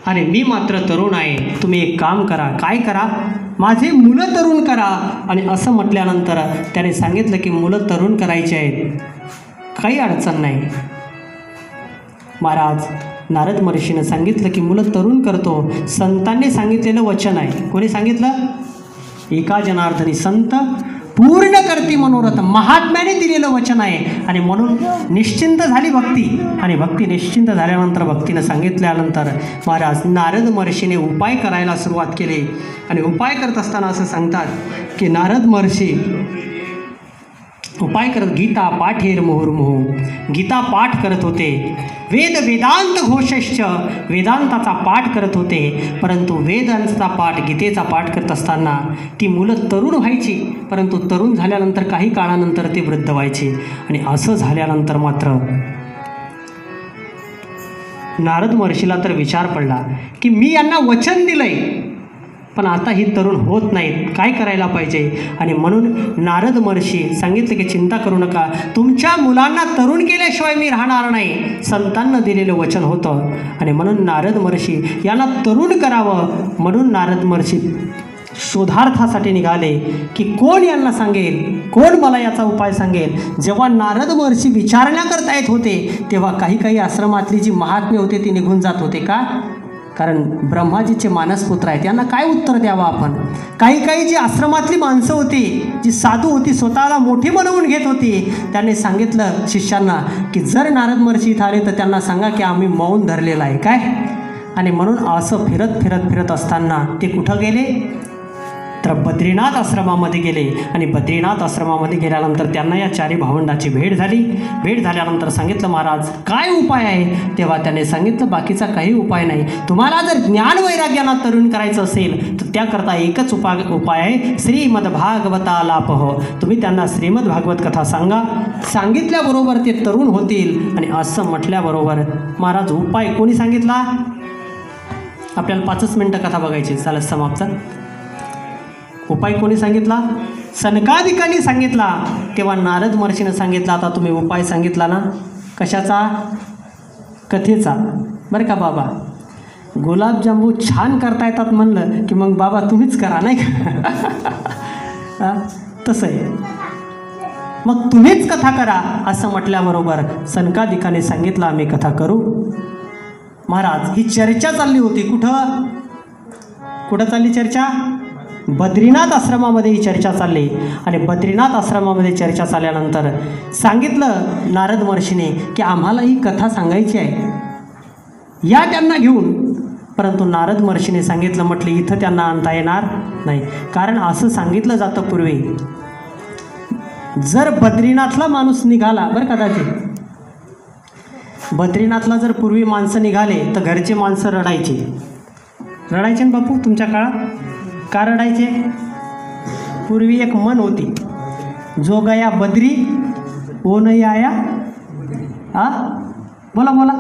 S1: आणि मी मात्र तरुण आहे. तुम्ही एक काम करा. काय करा? माझे मुलं तरुण करा. आणि असं म्हटल्यानंतर त्याने सांगितलं की मुलं तरुण करायचे आहेत, काही अडचण नाही. महाराज नारद महर्षीनं सांगितलं की मुलं तरुण करतो. संतांनी सांगितलेलं वचन आहे. कोणी सांगितलं? एका जनार्दनी संत पूर्ण करती मनोरथ. महात्म्याने दिलेलं वचन आहे. आणि म्हणून निश्चिंत झाली भक्ती. आणि भक्ती निश्चिंत झाल्यानंतर भक्तीनं सांगितल्यानंतर महाराज नारद महर्षीने उपाय करायला सुरुवात केली. आणि उपाय करत असताना असं सांगतात की नारद महर्षी उपाय करत गीता पाठेर मुहुर्मुहू. गीता पाठ करत होते. वेद वेदांत घोषश्च. वेदांताचा पाठ करत होते. परंतु वेदांचा पाठ गीतेचा पाठ करत असताना ती मुलं तरुण व्हायची. परंतु तरुण झाल्यानंतर काही काळानंतर ते वृद्ध व्हायचे. आणि असं झाल्यानंतर मात्र नारद महर्षीला तर विचार पडला की मी यांना वचन दिलंय पण आता ही तरुण होत नाहीत, काय करायला पाहिजे? आणि म्हणून नारद महर्षी सांगितलं की चिंता करू नका, तुमच्या मुलांना तरुण केल्याशिवाय मी राहणार नाही. संतांना दिलेलं वचन होतं. आणि म्हणून नारद महर्षी यांना तरुण करावं म्हणून नारद महर्षी शोधार्थासाठी निघाले की कोण यांना सांगेल, कोण मला याचा उपाय सांगेल. जेव्हा नारद महर्षी विचारण्याकरता येत होते तेव्हा काही आश्रमातली जी महात्मे होते ती निघून जात होते. का? कारण ब्रह्माजीचे मानसपुत्र आहेत, यांना काय उत्तर द्यावं आपण. काही जी आश्रमातली माणसं होती, जी साधू होती, स्वतःला मोठी बनवून घेत होती, त्यांनी सांगितलं शिष्यांना की जर नारद महर्षी इथं आले तर त्यांना सांगा की आम्ही मौन धरलेलं आहे काय. आणि म्हणून असं फिरत असताना ते कुठं गेले तर बद्रीनाथ आश्रमामध्ये गेले. आणि बद्रीनाथ आश्रमामध्ये गेल्यानंतर त्यांना या चारी भावंडाची भेट झाली. भेट झाल्यानंतर सांगितलं महाराज काय उपाय आहे? तेव्हा त्याने सांगितलं बाकीचा काही उपाय नाही. तुम्हाला जर ज्ञान वैराग्याला तरुण करायचं असेल तर त्याकरता एकच उपाय आहे, श्रीमद्भागवता लापह. तुम्ही त्यांना श्रीमद भागवत कथा सांगा. सांगितल्याबरोबर ते तरुण होतील. आणि असं म्हटल्याबरोबर महाराज उपाय कोणी सांगितला? आपल्याला 5 मिनटं कथा बघायची, चालेल समाप्त. उपाय कोणी सांगितला? सनकादिकांनी सांगितला. तेव्हा नारद महर्षीनं सांगितलं आता तुम्ही उपाय सांगितला ना, कशाचा? कथेचा. बरं का बाबा, गुलाबजामू छान करता येतात म्हणलं की मग बाबा तुम्हीच करा, नाही का? तसं आहे, मग तुम्हीच कथा करा असं म्हटल्याबरोबर सनकादिकांनी सांगितलं आम्ही कथा करू. महाराज ही चर्चा चालली होती. कुठं चालली चर्चा? बद्रीनाथ आश्रमामध्ये ही चर्चा चालली. आणि बद्रीनाथ आश्रमामध्ये चर्चा चालल्यानंतर सांगितलं नारद महर्षीने की आम्हाला ही कथा सांगायची आहे, या त्यांना घेऊन. परंतु नारद महर्षीने सांगितलं, म्हटलं इथं त्यांना आणता येणार नाही. कारण असं सांगितलं जातं पूर्वी, जर बद्रीनाथला माणूस निघाला, बरं कदाचित बद्रीनाथला जर पूर्वी माणसं निघाले तर घरचे माणसं रडायचे ना बापू तुमच्या काळात. का रडायचे? पूर्वी एक म्हण होती, जो गया बद्री वो नाही आया. बोला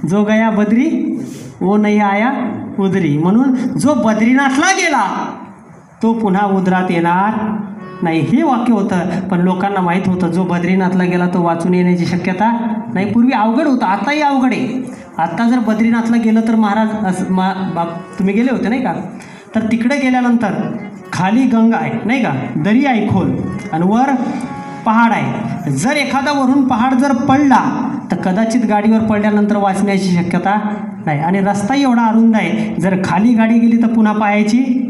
S1: जो गया बद्री वो नाही आया उदरी. म्हणून जो बद्रीनाथला गेला तो पुन्हा उदरात येणार नाही, हे वाक्य होतं. पण लोकांना माहीत होतं जो बद्रीनाथला गेला तो वाचून येण्याची शक्यता नाही. पूर्वी अवघड होतं, आताही अवघड आहे. आता जर बद्रीनाथला गेलं तर महाराज तुम्ही गेले होते नाही का, तर तिकडे गेल्यानंतर खाली गंगा आहे नाही का, दरी आहे खोल आणि वर पहाड आहे. जर एखादा वरून पहाड जर पडला तर कदाचित गाडीवर पडल्यानंतर वाचण्याची शक्यता नाही. आणि रस्ताही एवढा अरुंद आहे, जर खाली गाडी गेली तर पुन्हा पाहायची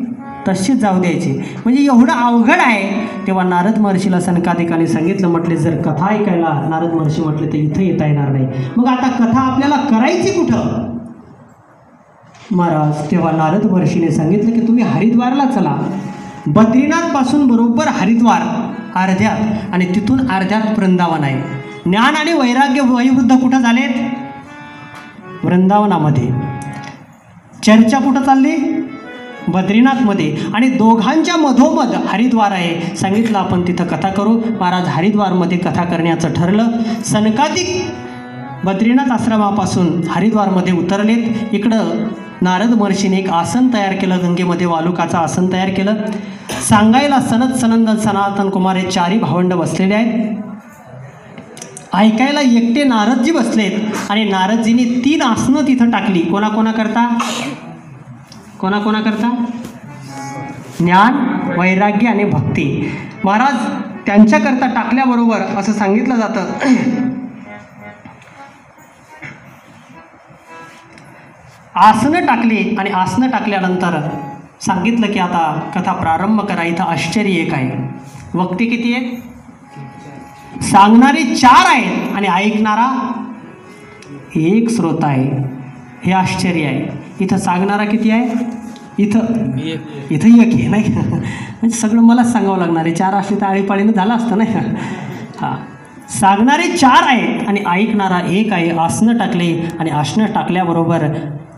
S1: तशीच जाऊ द्यायची. म्हणजे एवढं अवघड आहे. तेव्हा नारद महर्षीला सनकादिकांनी सांगितलं, म्हटले जर कथा ऐकायला नारद महर्षी म्हटले तर इथं येता येणार नाही. मग आता कथा आपल्याला करायची कुठं महाराज? तेव्हा नारद महर्षीने सांगितलं की तुम्ही हरिद्वारला चला. बद्रीनाथपासून बरोबर हरिद्वार अर्ध्यात आणि तिथून अर्ध्यात वृंदावन आहे. ज्ञान आणि वैराग्य वयोवृद्ध कुठं झालेत? वृंदावनामध्ये. चर्चा कुठं चालली? बद्रीनाथमध्ये आणि दोघांच्या मधोमध हरिद्वार आहे. सांगितलं आपण तिथं कथा करू. महाराज हरिद्वारमध्ये कथा करण्याचं ठरलं. सनकादिक बद्रीनाथ आश्रमापासून हरिद्वारमध्ये उतरलेत. इकडं नारद महर्षीने एक आसन तयार केलं, गंगेमध्ये वालुकाचं आसन तयार केलं. सांगायला सनत सनंदन सनातन कुमार हे चारी भावंड बसलेले आहेत. ऐकायला एकटे नारदजी बसलेत आणि नारदजींनी 3 आसनं तिथं टाकली. कोणाकोणाकरता? कोणाकोणाकरता? ज्ञान, वैराग्य आणि भक्ती. महाराज त्यांच्याकरता टाकल्याबरोबर असं सांगितलं जातं, आसनं टाकली आणि आसनं टाकल्यानंतर सांगितलं की आता कथा प्रारंभ करा. इथं आश्चर्य एक आहे. वक्ते किती आहेत? सांगणारे 4 आहेत आणि ऐकणारा 1 श्रोता आहे. हे आश्चर्य आहे. इथं सांगणारा किती आहे? इथं एक आहे नाही. म्हणजे सगळं मलाच सांगावं लागणार आहे. 4 असले तर आळीपाळीनं झालं असतं नाही. हां, सांगणारे 4 आहेत आणि ऐकणारा 1 आहे. आसनं टाकले आणि आसनं टाकल्याबरोबर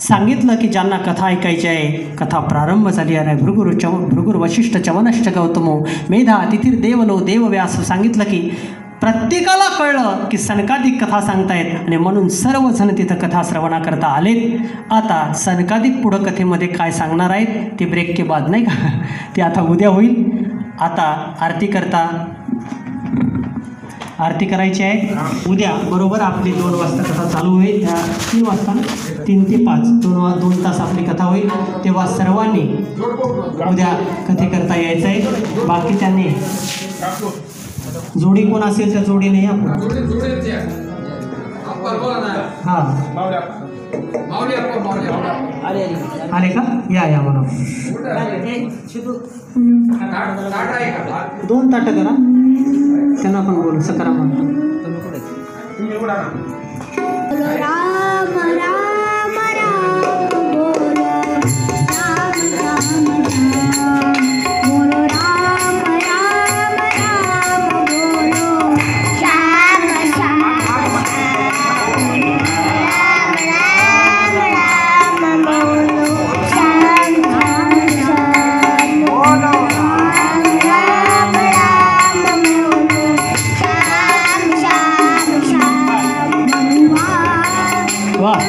S1: सांगितलं की ज्यांना कथा ऐकायची आहे, कथा प्रारंभ झाली आहे. भृगुर वशिष्ठ चवनश्च गौतमो मेधा तिथिर देवलो देवव्यास. सांगितलं की प्रत्येकाला कळलं की सनकादिक कथा सांगतायत आणि म्हणून सर्वजण तिथं कथा श्रवणाकरता आलेत. आता सनकादिक पुढं कथेमध्ये काय सांगणार आहेत ते ब्रेक के बाद नाही का, ते आता उद्या होईल. आता आरती करायची आहे. उद्या बरोबर आपली 2 वाजता कथा चालू होईल. 3 वाजता 3 ते 5 2 तास आपली कथा होईल. तेव्हा सर्वांनी उद्या कथेकरता यायचं आहे. बाकी त्यांनी जोडी कोण असेल त्या जोडीने या. हां, आले का? या म्हणून 2 ताटं करा. त्यांना पण बोलू सकरा म्हणतो.
S3: राम राम राम बोलो, राम राम राम बोलो, राम राम राम बोलो, श्याम श्याम राम राम बोलो, श्याम श्याम बोलो, राम राम राम बोलो, श्याम श्याम श्याम
S1: वाह,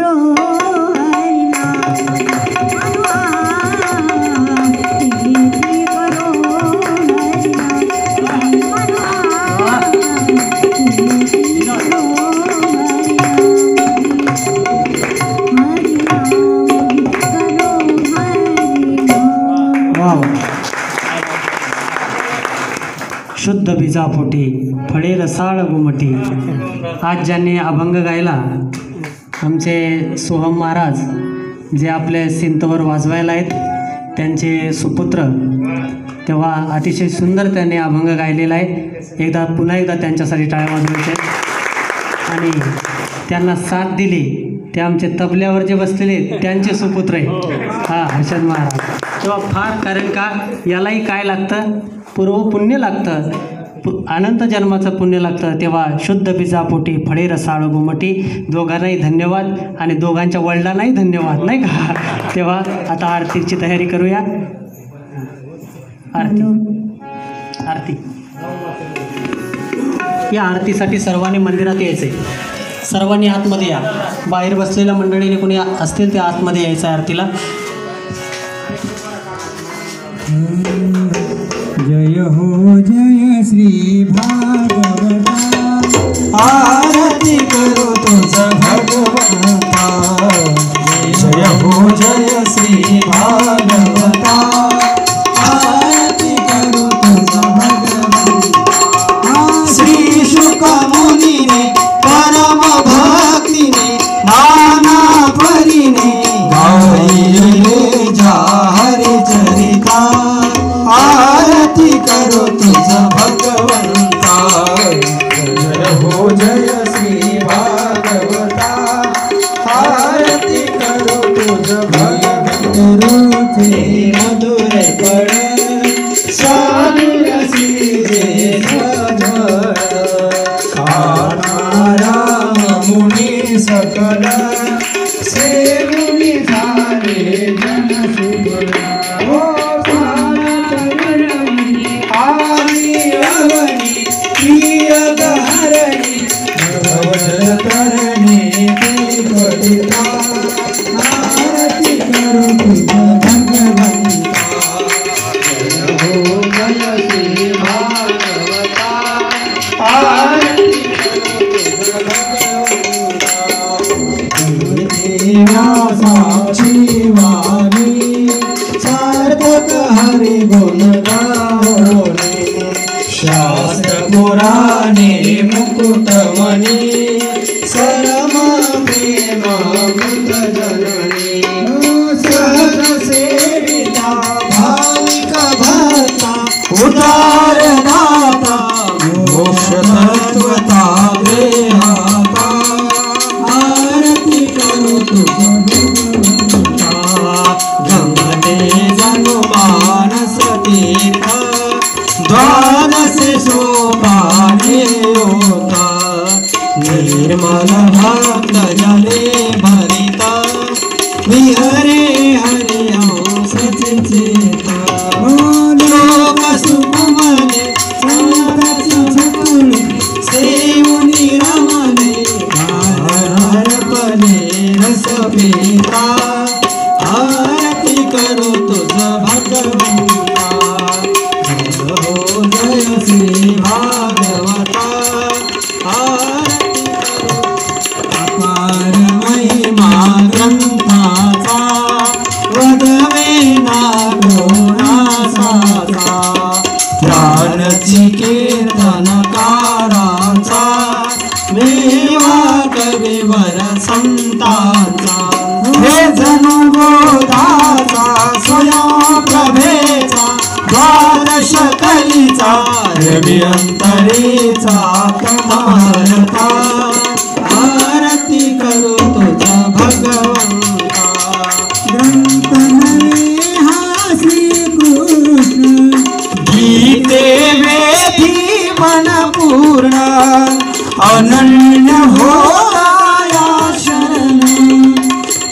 S3: करो हरिनाम कीर्ति करो हरिनाम कीर्ति करो
S1: वाव. शुद्ध बीजापोटी फळे रसाळ गुमटी. आज ज्यांनी अभंग गायला आमचे सोहम महाराज जे आपले सिंतवर वाजवायला आहेत त्यांचे सुपुत्र, तेव्हा अतिशय सुंदर त्यांनी अभंग गायलेला आहे. पुन्हा एकदा त्यांच्यासाठी टाळ्या वाजवायच्या. आणि त्यांना साथ दिली ते आमचे तबल्यावर जे बसलेले त्यांचे सुपुत्र आहे हर्षद महाराज. तेव्हा फार, कारण का यालाही काय लागतं, पूर्वपुण्य लागतं, अनंत जन्माचं पुण्य लागतं. तेव्हा शुद्ध बीजापोटी फळे रसाळ गुमटी. दोघांनाही धन्यवाद आणि दोघांच्या वडिलांनाही धन्यवाद, नाही का. तेव्हा आता आरतीची तयारी करूया. आरती या आरतीसाठी सर्वांनी मंदिरात यायचं आहे. सर्वांनी आतमध्ये या. बाहेर बसलेल्या मंडळीने कोणी असतील ते आतमध्ये यायचं आहे आरतीला.
S2: जय हो जय श्री भागवता, आरती करो तुझ भगवंता. जय हो जय श्री भागवता, आरती करो तुझ भगवंता. श्री शुक मुनीने परम भक्तीने नाना परीने गायले जा हरि चरिता. आरती करो तुझ भगवंता. जय हो जय श्री भागवता, आरती करो तुझ भगवंता. मधुर पड सानुरसी जे सजळ, राम मुनी सकल सेवुनी झाले जन सुगळ. आरती करो तुझ भगवंता. जय हो जय श्री भागवता, आरती करो तुझ भगवंता. साक्षी वाणी सार्थक हरि गुण गावणे. शास्त्र पुराणे मुकुटमणी सरमा प्रेमामृत जननी. सहज सेविता भाविक भक्ता उदार दाता मोक्ष तत्वता देहाता. आरती करो तुझ भगवंता. गंगते जनु मानस तीर्थ द्वादश सोपाने होता. निर्मल भक्त जले भरिता विहरे हरि हंस चिंता. लोक सुकुमले सेवुनी रमणे हरपले रस पीता. आरती करो तुझ भगवंता. जय हो जय श्री भागवता, आरती करो. अपार महिमा ग्रंथाचा वदवेना गुणासाचा. प्राणची कीर्तनकाराचा मेवा कविवर संतांचा. हे जनु बोधाचा स्वयं प्रभेचा द्वादश कलीचा रवी अंतरेचा कमलता. आरती करो तुझ भगवंता. ग्रंथ नवे हा श्री कृष्ण गीते वेदी मन पूर्ण. अनन्य हो या शरण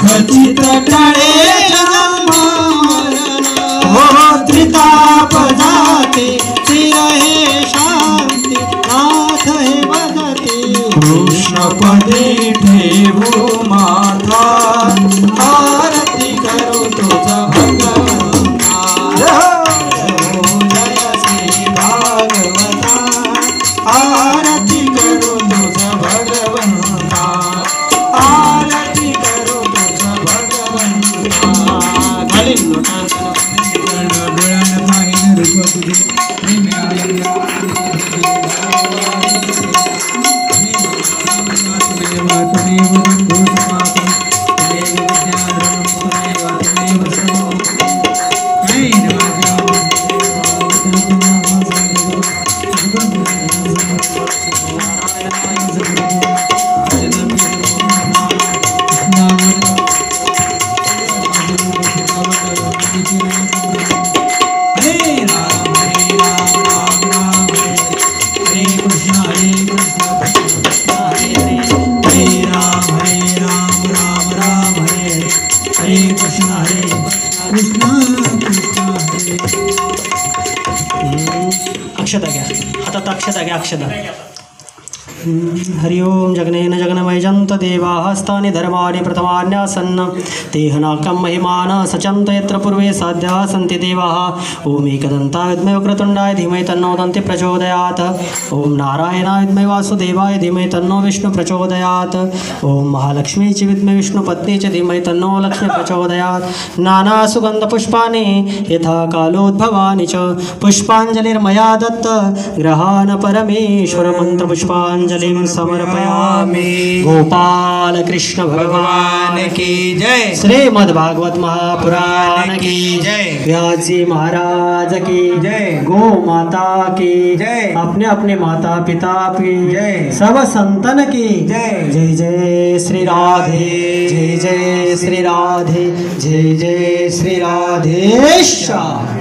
S2: खचित टळे जन्म मरण. हो त्रिताप जाते चिर हे शांती नाथ हे बदते. कृष्ण पदे ठेवो माथा
S1: अक्षता घ्या, हातात अक्षता घ्या, अक्षता. हरि ओम जगनेन जगनमयजन्त देवास्तानि धर्माणि प्रथमान्यासन्न तेहनाकं महिमान सचन्त यत्र पूर्वे साध्या सन्ति देवाः. ओम एकदन्ताय विद्महे वक्रतुण्डाय धीमहि तन्नो दन्ति प्रचोदयात्. ओम नारायणाय विद्महे वासुदेवाय धीमहि तन्नो विष्णु प्रचोदयात्. ओम महालक्ष्मी च विद्महे विष्णुपत्नी च धीमहि तन्नो लक्ष्मी प्रचोदयात्. नानासुगन्धपुष्पाणि यथा कालोद्भवानि च पुष्पाञ्जलिर्मया दत्त ग्रहाण परमेश्वर मंत्रपुष्पाञ्जलिं समर्पयामि. गोपाल कृष्ण भगवान
S2: की जय.
S1: श्रीमद्भागवत महापुराण की
S2: जय.
S1: व्यास जी महाराज की
S2: जय.
S1: गो माता की
S2: जय.
S1: अपने अपने माता पिता की
S2: जय.
S1: सब संतन की
S2: जय.
S1: जय जय श्री राधे, जय जय श्री राधे, जय जय श्री राधेश्याम.